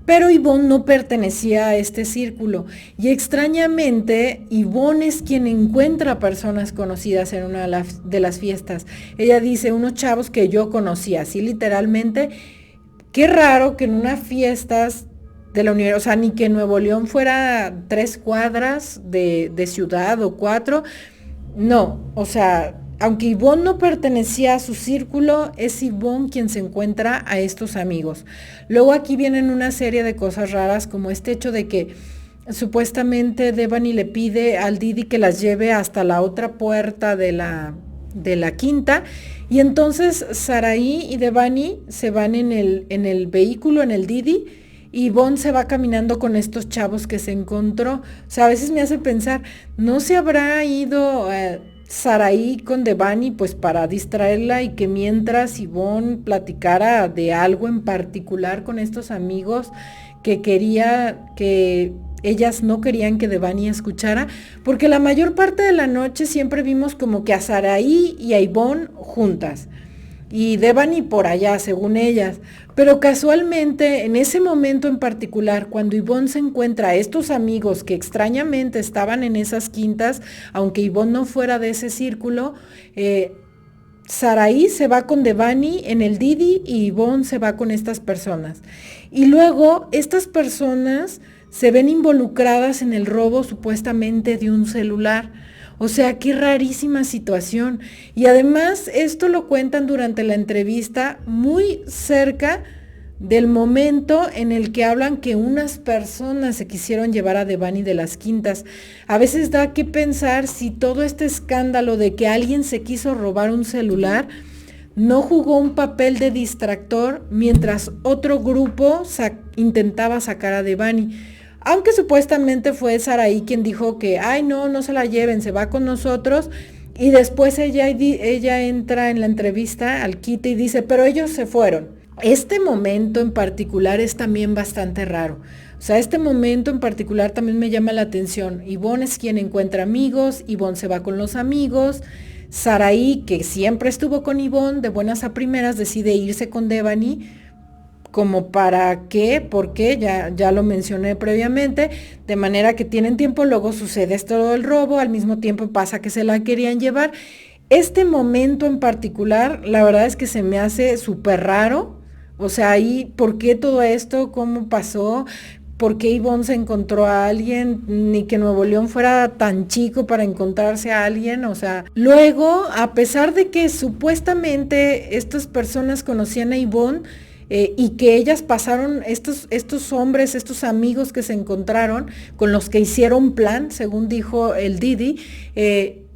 Pero Ivonne no pertenecía a este círculo, y extrañamente Ivonne es quien encuentra personas conocidas en una de las fiestas. Ella dice: unos chavos que yo conocía, así literalmente. Qué raro que en unas fiestas de la universidad, o sea, ni que Nuevo León fuera 3 cuadras de ciudad o 4, no, o sea, aunque Ivonne no pertenecía a su círculo, es Ivonne quien se encuentra a estos amigos. Luego aquí vienen una serie de cosas raras, como este hecho de que supuestamente Devani le pide al Didi que las lleve hasta la otra puerta de la quinta, y entonces Saraí y Devani se van en el vehículo, en el Didi, y Ivonne se va caminando con estos chavos que se encontró. O sea, a veces me hace pensar, ¿no se habrá ido Saraí con Devani pues para distraerla, y que mientras Ivonne platicara de algo en particular con estos amigos que ellas no querían que Devani escuchara? Porque la mayor parte de la noche siempre vimos como que a Saraí y a Ivonne juntas, y Devani por allá, según ellas. Pero casualmente, en ese momento en particular, cuando Ivonne se encuentra a estos amigos que extrañamente estaban en esas quintas, aunque Ivonne no fuera de ese círculo, Saraí se va con Devani en el Didi y Ivonne se va con estas personas. Y luego estas personas se ven involucradas en el robo supuestamente de un celular. O sea, qué rarísima situación. Y además esto lo cuentan durante la entrevista, muy cerca del momento en el que hablan que unas personas se quisieron llevar a Devani de las quintas. A veces da que pensar si todo este escándalo de que alguien se quiso robar un celular no jugó un papel de distractor mientras otro grupo intentaba sacar a Devani. Aunque supuestamente fue Saraí quien dijo que, ay, no se la lleven, se va con nosotros. Y después ella entra en la entrevista al quite y dice, pero ellos se fueron. Este momento en particular es también bastante raro. O sea, este momento en particular también me llama la atención. Ivonne es quien encuentra amigos, Ivonne se va con los amigos. Saraí, que siempre estuvo con Ivonne, de buenas a primeras decide irse con Devani. ¿Como para qué? ¿Por qué? Ya lo mencioné previamente, de manera que tienen tiempo, luego sucede esto del robo, al mismo tiempo pasa que se la querían llevar. Este momento en particular, la verdad es que se me hace súper raro, o sea, ahí, ¿por qué todo esto? ¿Cómo pasó? ¿Por qué Ivonne se encontró a alguien? Ni que Nuevo León fuera tan chico para encontrarse a alguien, o sea, luego, a pesar de que supuestamente estas personas conocían a Ivonne, y que ellas pasaron, estos hombres, estos amigos que se encontraron, con los que hicieron plan, según dijo el Didi,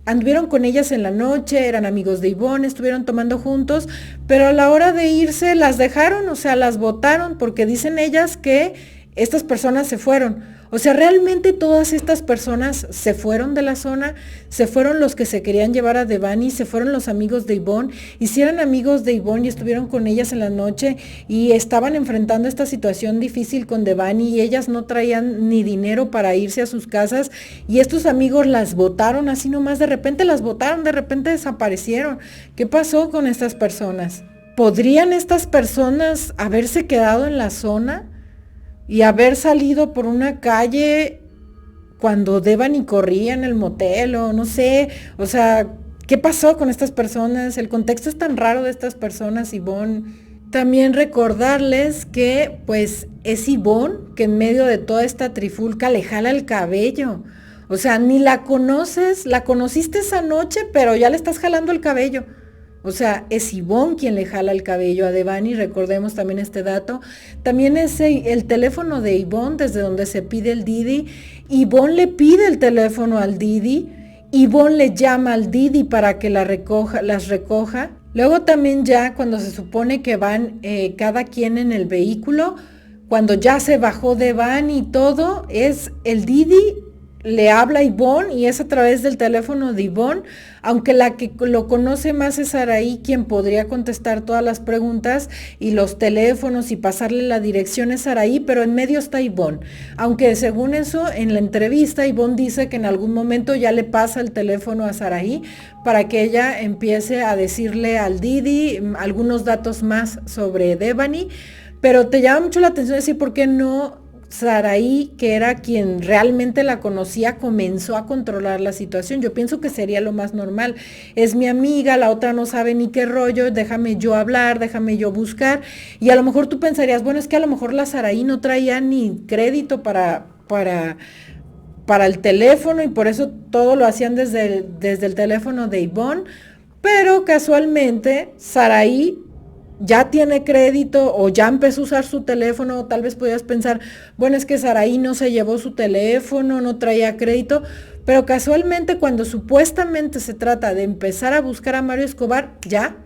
anduvieron con ellas en la noche, eran amigos de Ivonne, estuvieron tomando juntos, pero a la hora de irse las dejaron, o sea, las botaron, porque dicen ellas que estas personas se fueron. O sea, realmente todas estas personas se fueron de la zona, se fueron los que se querían llevar a Devani, se fueron los amigos de Ivonne, hicieron amigos de Ivonne y estuvieron con ellas en la noche y estaban enfrentando esta situación difícil con Devani y ellas no traían ni dinero para irse a sus casas y estos amigos las botaron así nomás, de repente las botaron, de repente desaparecieron. ¿Qué pasó con estas personas? ¿Podrían estas personas haberse quedado en la zona y haber salido por una calle cuando Devani corría en el motel o no sé? O sea, ¿qué pasó con estas personas? El contexto es tan raro de estas personas, Ivonne. También recordarles que pues es Ivonne que en medio de toda esta trifulca le jala el cabello. O sea, ni la conoces, la conociste esa noche, pero ya le estás jalando el cabello. O sea, es Ivonne quien le jala el cabello a Devani, recordemos también este dato. También es el teléfono de Ivonne, desde donde se pide el Didi. Ivonne le pide el teléfono al Didi. Ivonne le llama al Didi para que las recoja. Luego también ya cuando se supone que van cada quien en el vehículo, cuando ya se bajó Devani y todo, es el Didi le habla a Ivonne y es a través del teléfono de Ivonne, aunque la que lo conoce más es Saraí, quien podría contestar todas las preguntas y los teléfonos y pasarle la dirección es Saraí, pero en medio está Ivonne. Aunque según eso, en la entrevista Ivonne dice que en algún momento ya le pasa el teléfono a Saraí para que ella empiece a decirle al Didi algunos datos más sobre Devani, pero te llama mucho la atención decir por qué no Saraí, que era quien realmente la conocía, comenzó a controlar la situación. Yo pienso que sería lo más normal. Es mi amiga, la otra no sabe ni qué rollo, déjame yo hablar, déjame yo buscar. Y a lo mejor tú pensarías, bueno, es que a lo mejor la Saraí no traía ni crédito para el teléfono y por eso todo lo hacían desde el teléfono de Ivonne. Pero casualmente Saraí ya tiene crédito o ya empezó a usar su teléfono, o tal vez podías pensar, bueno, es que Saraí no se llevó su teléfono, no traía crédito, pero casualmente cuando supuestamente se trata de empezar a buscar a Mario Escobar, ya,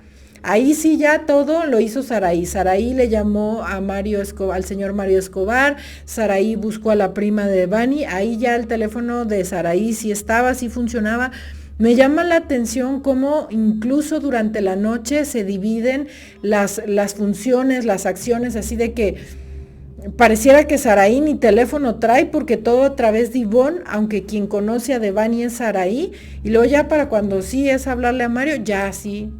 ahí sí ya todo lo hizo Saraí. Saraí le llamó a Mario Escobar, al señor Mario Escobar, Saraí buscó a la prima de Devani, ahí ya el teléfono de Saraí sí estaba, sí funcionaba. Me llama la atención cómo incluso durante la noche se dividen las funciones, las acciones, así de que pareciera que Saraí ni teléfono trae porque todo a través de Ivonne, aunque quien conoce a Devani es Saraí, y luego ya para cuando sí es hablarle a Mario, ya sí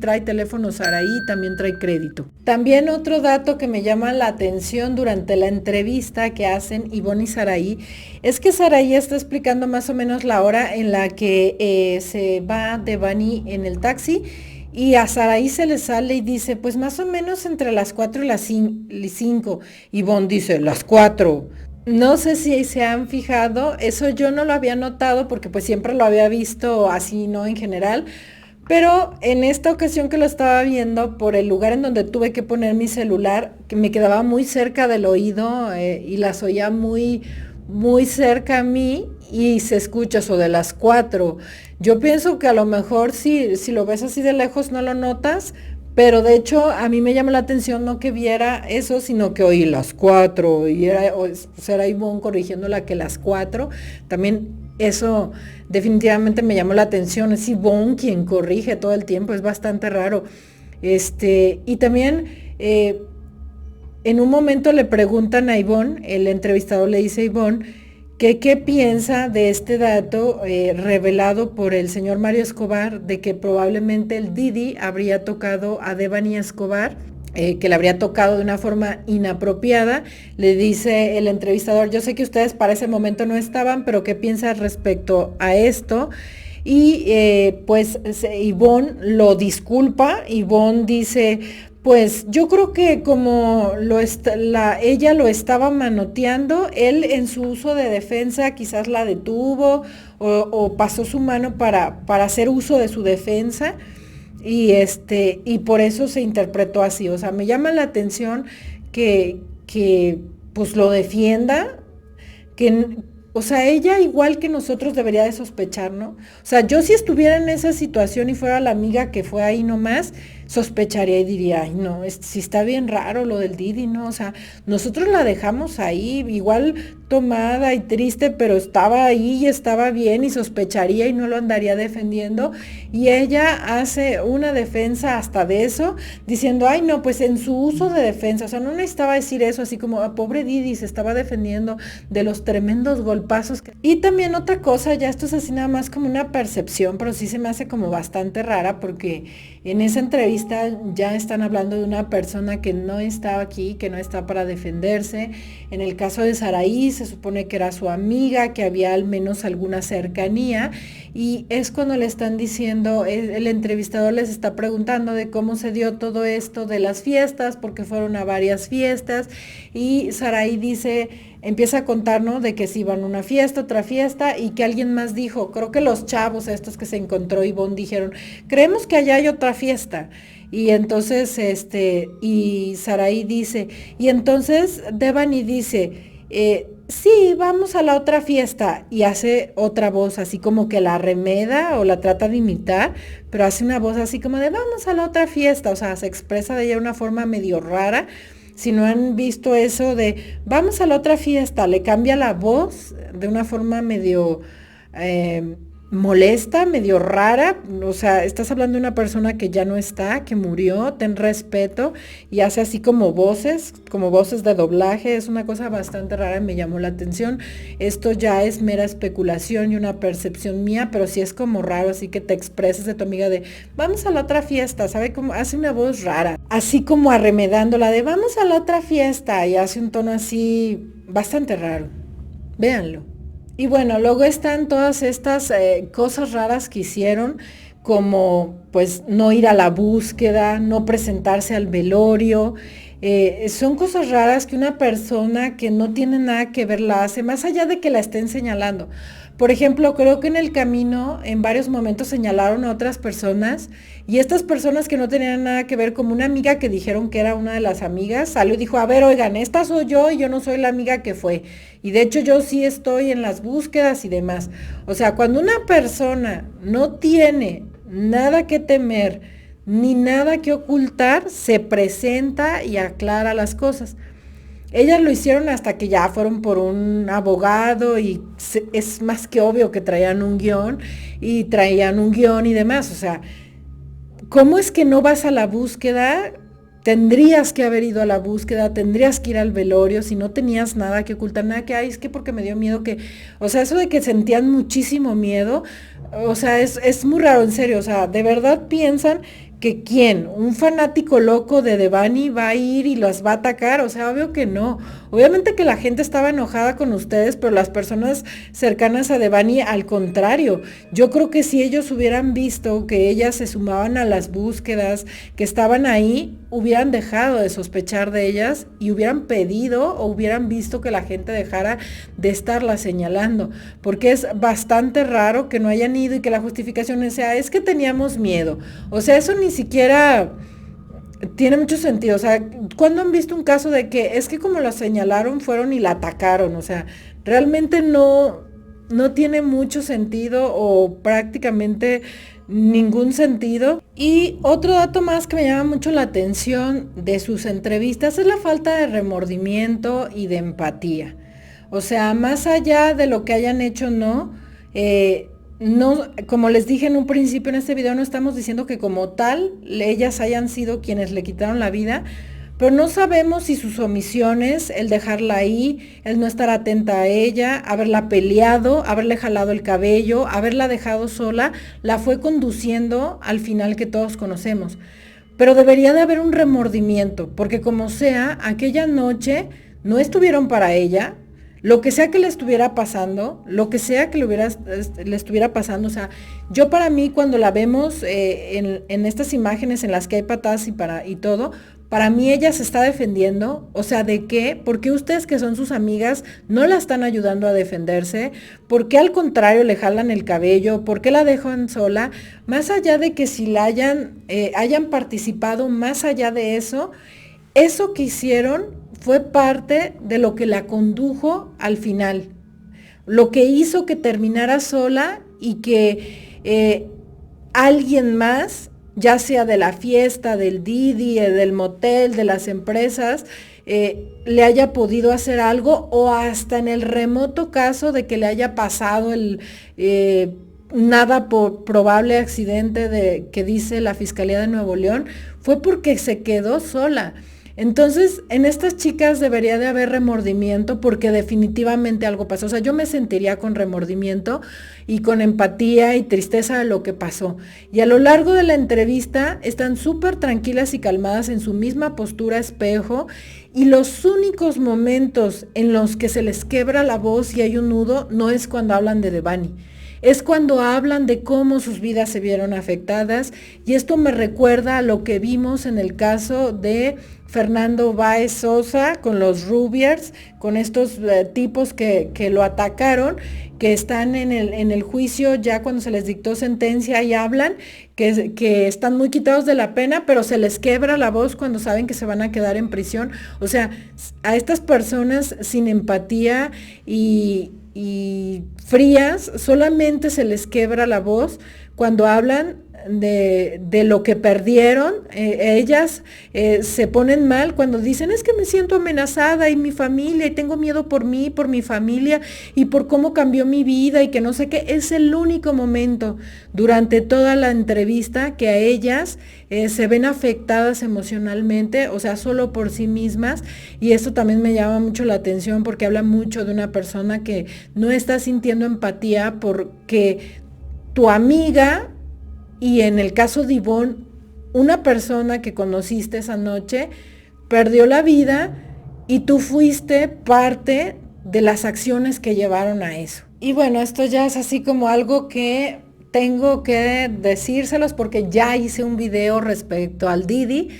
trae teléfono Saraí, también trae crédito. También otro dato que me llama la atención durante la entrevista que hacen Ivonne y Saraí, es que Saraí está explicando más o menos la hora en la que se va Devani en el taxi, y a Saraí se le sale y dice, pues más o menos entre las 4 y las 5. Ivonne dice, las 4. No sé si se han fijado, eso yo no lo había notado porque pues siempre lo había visto así, ¿no? En general. Pero en esta ocasión que lo estaba viendo, por el lugar en donde tuve que poner mi celular, que me quedaba muy cerca del oído y las oía muy, muy cerca a mí y se escucha eso de las 4. Yo pienso que a lo mejor si lo ves así de lejos no lo notas, pero de hecho a mí me llamó la atención no que viera eso, sino que oí las 4 y era Ivonne corrigiéndola que las 4. También Eso definitivamente me llamó la atención. Es Ivonne quien corrige todo el tiempo, es bastante raro. Y también en un momento le preguntan a Ivonne, el entrevistador le dice a Ivonne, que qué piensa de este dato revelado por el señor Mario Escobar, de que probablemente el Didi habría tocado a Devani Escobar, que le habría tocado de una forma inapropiada. Le dice el entrevistador, yo sé que ustedes para ese momento no estaban, pero ¿qué piensas respecto a esto? Y pues Ivonne lo disculpa. Ivonne dice, pues yo creo que como ella lo estaba manoteando, él en su uso de defensa quizás la detuvo o pasó su mano para hacer uso de su defensa. Y por eso se interpretó así. O sea, me llama la atención que pues lo defienda, que, o sea, ella igual que nosotros debería de sospechar, ¿no? O sea, yo si estuviera en esa situación y fuera la amiga que fue ahí nomás, sospecharía y diría, ay, no, sí está bien raro lo del Didi, ¿no? O sea, nosotros la dejamos ahí, igual tomada y triste, pero estaba ahí y estaba bien y sospecharía y no lo andaría defendiendo. Y ella hace una defensa hasta de eso, diciendo, ay, no, pues en su uso de defensa, o sea, no necesitaba decir eso, así como, pobre Didi, se estaba defendiendo de los tremendos golpazos. Y también otra cosa, ya esto es así nada más como una percepción, pero sí se me hace como bastante rara, porque en esa entrevista ya están hablando de una persona que no está aquí, que no está para defenderse. En el caso de Saraí se supone que era su amiga, que había al menos alguna cercanía, y es cuando le están diciendo, el entrevistador les está preguntando de cómo se dio todo esto de las fiestas, porque fueron a varias fiestas, y Saraí dice, empieza a contar, ¿no? De que se iban a una fiesta, otra fiesta, y que alguien más dijo, creo que los chavos estos que se encontró Ivonne dijeron, creemos que allá hay otra fiesta. Y entonces, y Saraí dice, y entonces Devani dice, sí, vamos a la otra fiesta, y hace otra voz así como que la remeda o la trata de imitar, pero hace una voz así como de, vamos a la otra fiesta, o sea, se expresa de ella de una forma medio rara. Si no han visto eso de vamos a la otra fiesta, le cambia la voz de una forma medio molesta, medio rara. O sea, estás hablando de una persona que ya no está, que murió, ten respeto, y hace así como voces de doblaje. Es una cosa bastante rara y me llamó la atención. Esto ya es mera especulación y una percepción mía, pero sí es como raro, así que te expresas de tu amiga de vamos a la otra fiesta, ¿sabe? Como hace una voz rara, así como arremedándola de vamos a la otra fiesta, y hace un tono así bastante raro. Véanlo. Y bueno, luego están todas estas cosas raras que hicieron, como pues no ir a la búsqueda, no presentarse al velorio. Son cosas raras que una persona que no tiene nada que ver la hace, más allá de que la estén señalando. Por ejemplo, creo que en el camino en varios momentos señalaron a otras personas, y estas personas que no tenían nada que ver, como una amiga que dijeron que era una de las amigas, salió y dijo, a ver, oigan, esta soy yo y yo no soy la amiga que fue. Y de hecho yo sí estoy en las búsquedas y demás. O sea, cuando una persona no tiene nada que temer ni nada que ocultar, se presenta y aclara las cosas. Ellas lo hicieron hasta que ya fueron por un abogado, y es más que obvio que traían un guión y demás. O sea, ¿cómo es que no vas a la búsqueda? Tendrías que haber ido a la búsqueda, tendrías que ir al velorio si no tenías nada que ocultar, nada que, ay, es que porque me dio miedo que, o sea, eso de que sentían muchísimo miedo, o sea, es muy raro, en serio, o sea, de verdad piensan que quién, un fanático loco de Devani va a ir y los va a atacar. O sea, obvio que no. Obviamente que la gente estaba enojada con ustedes, pero las personas cercanas a Devani, al contrario, yo creo que si ellos hubieran visto que ellas se sumaban a las búsquedas, que estaban ahí, hubieran dejado de sospechar de ellas y hubieran pedido o hubieran visto que la gente dejara de estarla señalando, porque es bastante raro que no hayan ido y que la justificación sea, es que teníamos miedo. O sea, eso ni siquiera tiene mucho sentido. O sea, ¿cuándo han visto un caso de que es que como la señalaron fueron y la atacaron? O sea, realmente no tiene mucho sentido, o prácticamente ningún sentido. Y otro dato más que me llama mucho la atención de sus entrevistas es la falta de remordimiento y de empatía. O sea, más allá de lo que hayan hecho, no, No, como les dije en un principio en este video, no estamos diciendo que como tal ellas hayan sido quienes le quitaron la vida, pero no sabemos si sus omisiones, el dejarla ahí, el no estar atenta a ella, haberla peleado, haberle jalado el cabello, haberla dejado sola, la fue conduciendo al final que todos conocemos. Pero debería de haber un remordimiento, porque como sea, aquella noche no estuvieron para ella, lo que sea que le estuviera pasando, lo que sea que le estuviera pasando, o sea, yo para mí cuando la vemos en estas imágenes en las que hay patadas y todo, para mí ella se está defendiendo, o sea, ¿de qué? ¿Por qué ustedes que son sus amigas no la están ayudando a defenderse? ¿Por qué al contrario le jalan el cabello? ¿Por qué la dejan sola? Más allá de que si la hayan participado, más allá de eso que hicieron fue parte de lo que la condujo al final, lo que hizo que terminara sola y que alguien más, ya sea de la fiesta, del Didi, del motel, de las empresas, le haya podido hacer algo o hasta en el remoto caso de que le haya pasado el nada probable accidente que dice la Fiscalía de Nuevo León, fue porque se quedó sola. Entonces, en estas chicas debería de haber remordimiento porque definitivamente algo pasó. O sea, yo me sentiría con remordimiento y con empatía y tristeza de lo que pasó. Y a lo largo de la entrevista están súper tranquilas y calmadas en su misma postura espejo y los únicos momentos en los que se les quebra la voz y hay un nudo no es cuando hablan de Devani. Es cuando hablan de cómo sus vidas se vieron afectadas y esto me recuerda a lo que vimos en el caso de Fernando Báez Sosa con los Rubiers, con estos tipos que lo atacaron, que están en el juicio ya cuando se les dictó sentencia y hablan, que están muy quitados de la pena, pero se les quebra la voz cuando saben que se van a quedar en prisión. O sea, a estas personas sin empatía y frías, solamente se les quebra la voz cuando hablan de lo que perdieron. Ellas se ponen mal cuando dicen, es que me siento amenazada y mi familia, y tengo miedo por mí, por mi familia, y por cómo cambió mi vida, y que no sé qué. Es el único momento durante toda la entrevista que a ellas se ven afectadas emocionalmente, o sea, solo por sí mismas, y esto también me llama mucho la atención porque habla mucho de una persona que no está sintiendo empatía porque tu amiga, y en el caso de Ivonne, una persona que conociste esa noche, perdió la vida y tú fuiste parte de las acciones que llevaron a eso. Y bueno, esto ya es así como algo que tengo que decírselos porque ya hice un video respecto al Didi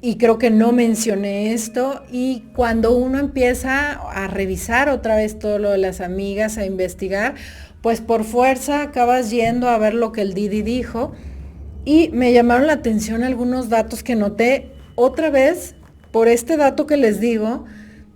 y creo que no mencioné esto, y cuando uno empieza a revisar otra vez todo lo de las amigas, a investigar, pues por fuerza acabas yendo a ver lo que el Didi dijo, y me llamaron la atención algunos datos que noté otra vez por este dato que les digo,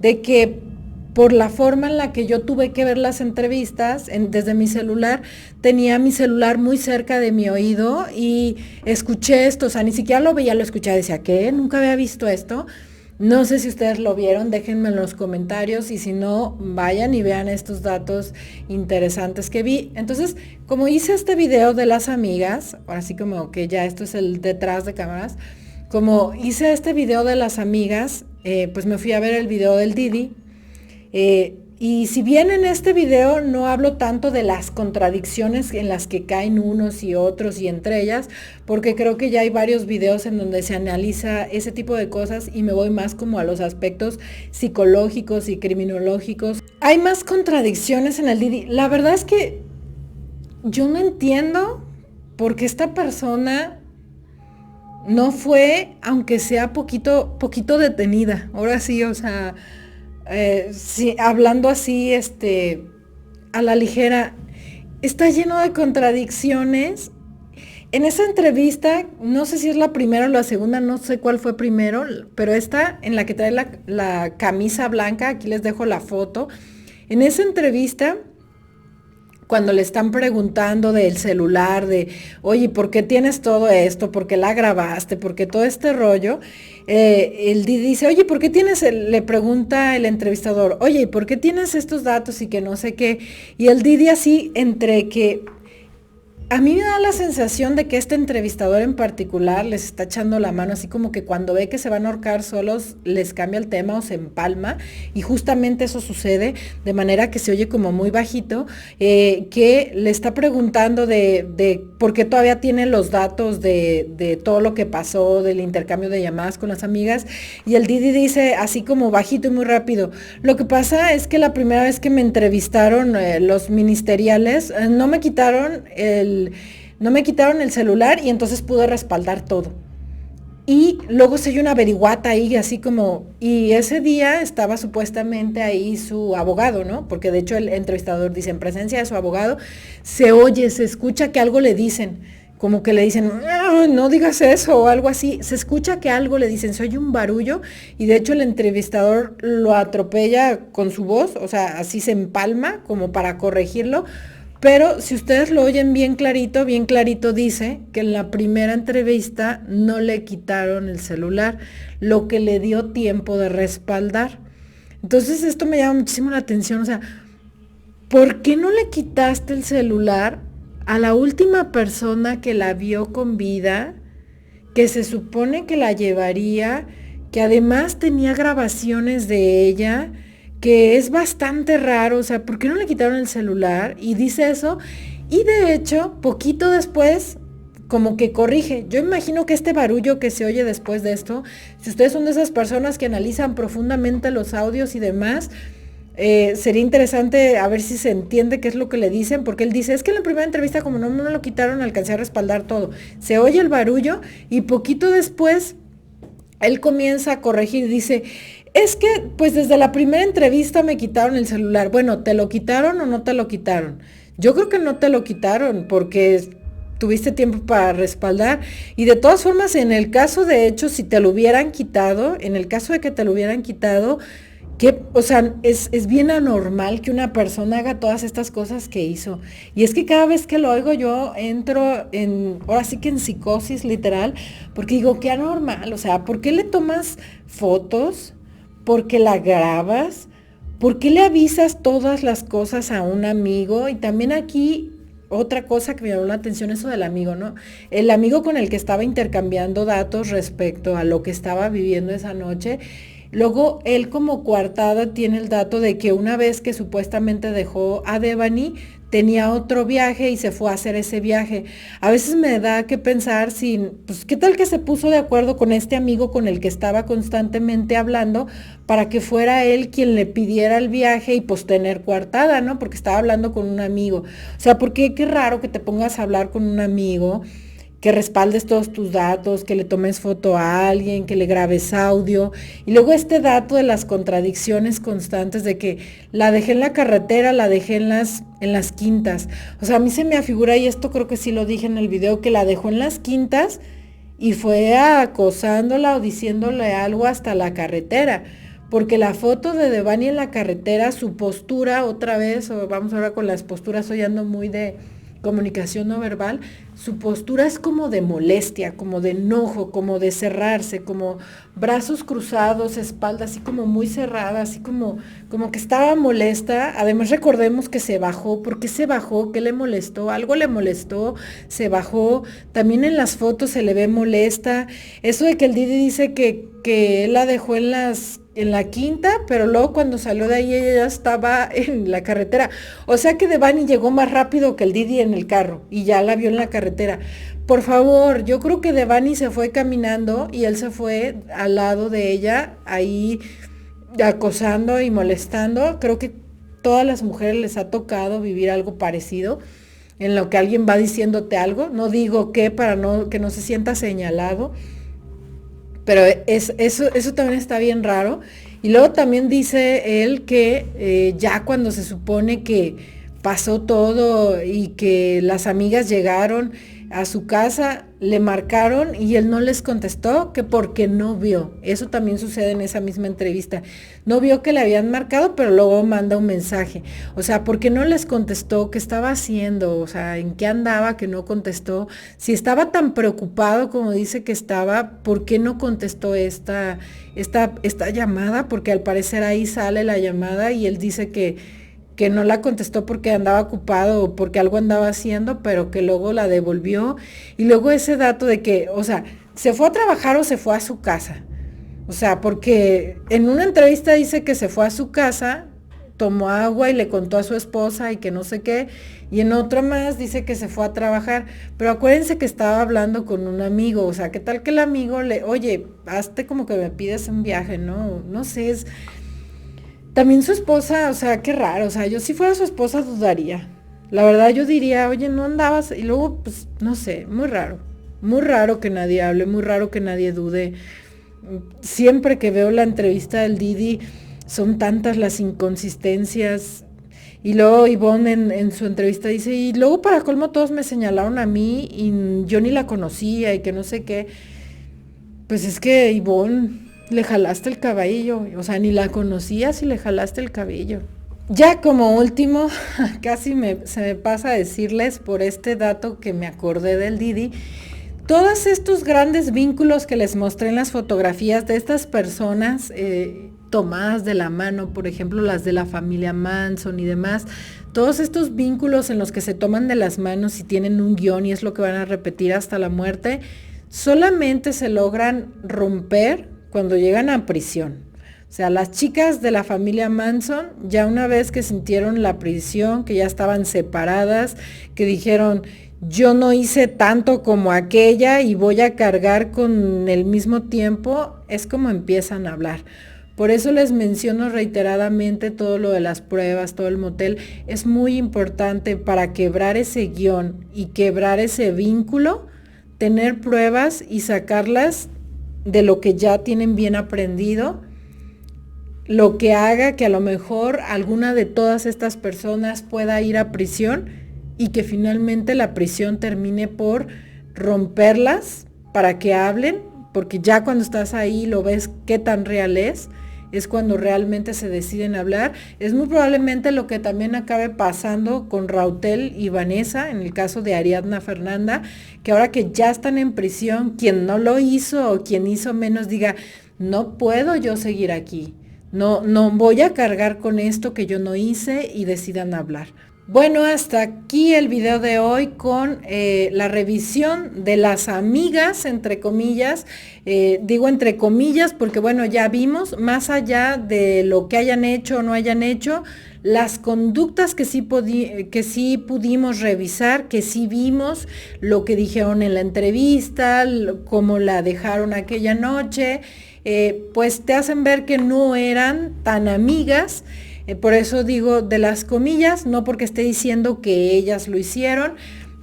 de que por la forma en la que yo tuve que ver las entrevistas desde mi celular, tenía mi celular muy cerca de mi oído y escuché esto, o sea, ni siquiera lo veía, lo escuchaba, decía, ¿qué? Nunca había visto esto. No sé si ustedes lo vieron, déjenme en los comentarios, y si no, vayan y vean estos datos interesantes que vi. Entonces, como hice este video de las amigas, ahora sí como que ya esto es el detrás de cámaras, como hice este video de las amigas, pues me fui a ver el video del Didi, y si bien en este video no hablo tanto de las contradicciones en las que caen unos y otros y entre ellas, porque creo que ya hay varios videos en donde se analiza ese tipo de cosas y me voy más como a los aspectos psicológicos y criminológicos. Hay más contradicciones en el Didi. La verdad es que yo no entiendo por qué esta persona no fue, aunque sea poquito detenida. Ahora sí, o sea, sí, hablando así, a la ligera, está lleno de contradicciones. En esa entrevista, no sé si es la primera o la segunda, no sé cuál fue primero, pero esta en la que trae la camisa blanca, aquí les dejo la foto. En esa entrevista cuando le están preguntando del celular, de, oye, ¿por qué tienes todo esto? ¿Por qué la grabaste? ¿Por qué todo este rollo? El Didi dice, oye, ¿por qué tienes, le pregunta el entrevistador, oye, ¿por qué tienes estos datos y que no sé qué? Y el Didi así, entre que a mí me da la sensación de que este entrevistador en particular les está echando la mano, así como que cuando ve que se van a ahorcar solos, les cambia el tema o se empalma, y justamente eso sucede, de manera que se oye como muy bajito, que le está preguntando de por qué todavía tiene los datos de todo lo que pasó, del intercambio de llamadas con las amigas, y el Didi dice así como bajito y muy rápido, lo que pasa es que la primera vez que me entrevistaron los ministeriales, no me quitaron el celular y entonces pude respaldar todo. Y luego se oye una averiguata ahí, así como, y ese día estaba supuestamente ahí su abogado, ¿no? Porque de hecho el entrevistador dice, en presencia de su abogado, se oye, se escucha que algo le dicen, como que le dicen, no digas eso o algo así, se escucha que algo le dicen, se oye un barullo, y de hecho el entrevistador lo atropella con su voz, o sea, así se empalma como para corregirlo. Pero si ustedes lo oyen bien clarito dice que en la primera entrevista no le quitaron el celular, lo que le dio tiempo de respaldar. Entonces esto me llama muchísimo la atención, o sea, ¿por qué no le quitaste el celular a la última persona que la vio con vida, que se supone que la llevaría, que además tenía grabaciones de ella? Que es bastante raro, o sea, ¿por qué no le quitaron el celular? Y dice eso, y de hecho, poquito después, como que corrige. Yo imagino que este barullo que se oye después de esto, si ustedes son de esas personas que analizan profundamente los audios y demás, sería interesante a ver si se entiende qué es lo que le dicen, porque él dice, es que en la primera entrevista como no me lo quitaron, alcancé a respaldar todo. Se oye el barullo y poquito después él comienza a corregir, dice, es que pues desde la primera entrevista me quitaron el celular. Bueno, ¿te lo quitaron o no te lo quitaron? Yo creo que no te lo quitaron porque tuviste tiempo para respaldar. Y de todas formas, en el caso de hecho, si te lo hubieran quitado, en el caso de que te lo hubieran quitado, que, o sea, es bien anormal que una persona haga todas estas cosas que hizo. Y es que cada vez que lo oigo yo entro ahora sí que en psicosis literal, porque digo, qué anormal, o sea, ¿por qué le tomas fotos? ¿Por qué la grabas? ¿Por qué le avisas todas las cosas a un amigo? Y también aquí otra cosa que me llamó la atención, eso del amigo, ¿no? El amigo con el que estaba intercambiando datos respecto a lo que estaba viviendo esa noche. Luego él como coartada tiene el dato de que una vez que supuestamente dejó a Devani, tenía otro viaje y se fue a hacer ese viaje. A veces me da que pensar pues qué tal que se puso de acuerdo con este amigo con el que estaba constantemente hablando para que fuera él quien le pidiera el viaje y pues tener coartada, ¿no? Porque estaba hablando con un amigo. O sea, porque qué raro que te pongas a hablar con un amigo, que respaldes todos tus datos, que le tomes foto a alguien, que le grabes audio. Y luego este dato de las contradicciones constantes de que la dejé en la carretera, la dejé en las quintas. O sea, a mí se me afigura, y esto creo que sí lo dije en el video, que la dejó en las quintas y fue acosándola o diciéndole algo hasta la carretera. Porque la foto de Devani en la carretera, su postura otra vez, o vamos ahora con las posturas, hoy ando muy de comunicación no verbal, su postura es como de molestia, como de enojo, como de cerrarse, como brazos cruzados, espalda así como muy cerrada, así como que estaba molesta. Además recordemos que se bajó. ¿Por qué se bajó? ¿Qué le molestó? Algo le molestó, se bajó. También en las fotos se le ve molesta. Eso de que el Didi dice que él la dejó en la quinta, pero luego cuando salió de ahí ella ya estaba en la carretera. O sea que Devani llegó más rápido que el Didi en el carro y ya la vio en la carretera. Por favor, yo creo que Devani se fue caminando y él se fue al lado de ella, ahí acosando y molestando. Creo que todas las mujeres les ha tocado vivir algo parecido, en lo que alguien va diciéndote algo. No digo qué para que no se sienta señalado. Pero eso también está bien raro. Y luego también dice él que ya cuando se supone que pasó todo y que las amigas llegaron, a su casa, le marcaron y él no les contestó, que porque no vio. Eso también sucede en esa misma entrevista. No vio que le habían marcado, pero luego manda un mensaje. O sea, ¿por qué no les contestó? ¿Qué estaba haciendo? O sea, ¿en qué andaba que no contestó? Si estaba tan preocupado como dice que estaba, ¿por qué no contestó esta llamada? Porque al parecer ahí sale la llamada y él dice que no la contestó porque andaba ocupado o porque algo andaba haciendo, pero que luego la devolvió. Y luego ese dato de que, o sea, ¿se fue a trabajar o se fue a su casa? O sea, porque en una entrevista dice que se fue a su casa, tomó agua y le contó a su esposa y que no sé qué, y en otra más dice que se fue a trabajar, pero acuérdense que estaba hablando con un amigo, o sea, ¿qué tal que el amigo oye, hazte como que me pides un viaje, no? No sé, también su esposa, o sea, qué raro, o sea, yo si fuera su esposa dudaría. La verdad yo diría, oye, no andabas, y luego, pues, no sé, muy raro que nadie hable, muy raro que nadie dude. Siempre que veo la entrevista del Didi, son tantas las inconsistencias. Y luego Ivonne en su entrevista dice, y luego para colmo todos me señalaron a mí y yo ni la conocía y que no sé qué. Pues es que Ivonne, le jalaste el cabello, o sea, ni la conocías y le jalaste el cabello. Ya como último, se me pasa a decirles por este dato que me acordé del Didi, todos estos grandes vínculos que les mostré en las fotografías de estas personas tomadas de la mano, por ejemplo las de la familia Manson y demás, todos estos vínculos en los que se toman de las manos y tienen un guión y es lo que van a repetir hasta la muerte, solamente se logran romper cuando llegan a prisión. O sea, las chicas de la familia Manson, ya una vez que sintieron la prisión, que ya estaban separadas, que dijeron, yo no hice tanto como aquella y voy a cargar con el mismo tiempo, es como empiezan a hablar. Por eso les menciono reiteradamente todo lo de las pruebas, todo el motel. Es muy importante para quebrar ese guión y quebrar ese vínculo, tener pruebas y sacarlas de lo que ya tienen bien aprendido, lo que haga que a lo mejor alguna de todas estas personas pueda ir a prisión y que finalmente la prisión termine por romperlas para que hablen, porque ya cuando estás ahí lo ves qué tan real es cuando realmente se deciden hablar. Es muy probablemente lo que también acabe pasando con Rautel y Vanessa, en el caso de Ariadna Fernanda, que ahora que ya están en prisión, quien no lo hizo o quien hizo menos diga, no puedo yo seguir aquí, no voy a cargar con esto que yo no hice y decidan hablar. Bueno, hasta aquí el video de hoy con la revisión de las amigas, entre comillas. Digo entre comillas porque bueno, ya vimos, más allá de lo que hayan hecho o no hayan hecho, las conductas que sí pudimos revisar, que sí vimos, lo que dijeron en la entrevista, cómo la dejaron aquella noche, pues te hacen ver que no eran tan amigas. Por eso digo de las comillas, no porque esté diciendo que ellas lo hicieron,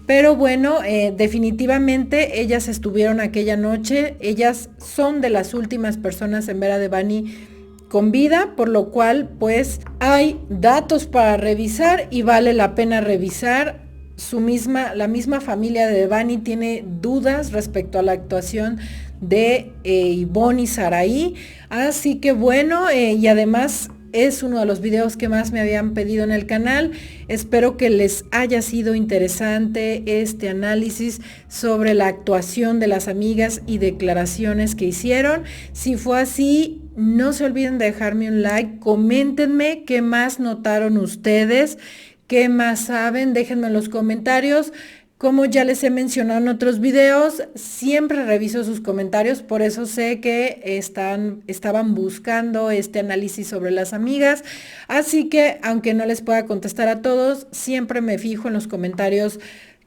pero bueno, definitivamente ellas estuvieron aquella noche, ellas son de las últimas personas en ver a Devani con vida, por lo cual pues hay datos para revisar y vale la pena revisar. La misma familia de Devani tiene dudas respecto a la actuación de Ivonne y Saraí, así que bueno, y además es uno de los videos que más me habían pedido en el canal. Espero que les haya sido interesante este análisis sobre la actuación de las amigas y declaraciones que hicieron. Si fue así, no se olviden de dejarme un like, coméntenme qué más notaron ustedes, qué más saben, déjenme en los comentarios. Como ya les he mencionado en otros videos, siempre reviso sus comentarios, por eso sé que estaban buscando este análisis sobre las amigas, así que aunque no les pueda contestar a todos, siempre me fijo en los comentarios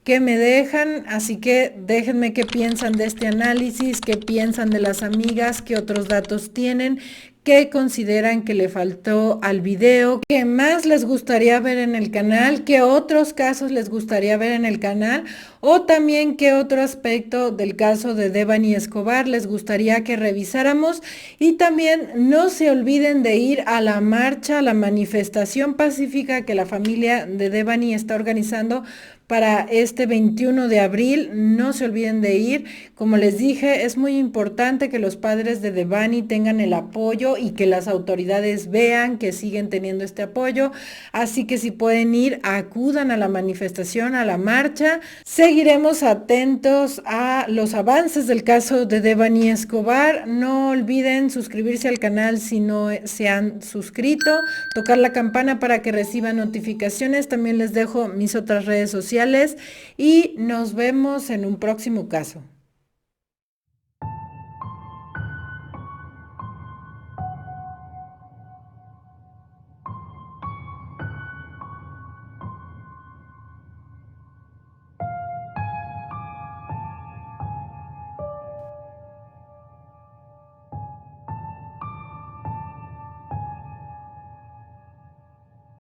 que me dejan, así que déjenme qué piensan de este análisis, qué piensan de las amigas, qué otros datos tienen, qué consideran que le faltó al video, qué más les gustaría ver en el canal, qué otros casos les gustaría ver en el canal, o también qué otro aspecto del caso de Devani Escobar les gustaría que revisáramos. Y también no se olviden de ir a la marcha, a la manifestación pacífica que la familia de Devani está organizando para este 21 de abril. No se olviden de ir. Como les dije, es muy importante que los padres de Devani tengan el apoyo y que las autoridades vean que siguen teniendo este apoyo. Así que si pueden ir, acudan a la manifestación, a la marcha. Seguiremos atentos a los avances del caso de Devani Escobar. No olviden suscribirse al canal si no se han suscrito, tocar la campana para que reciban notificaciones. También les dejo mis otras redes sociales y nos vemos en un próximo caso.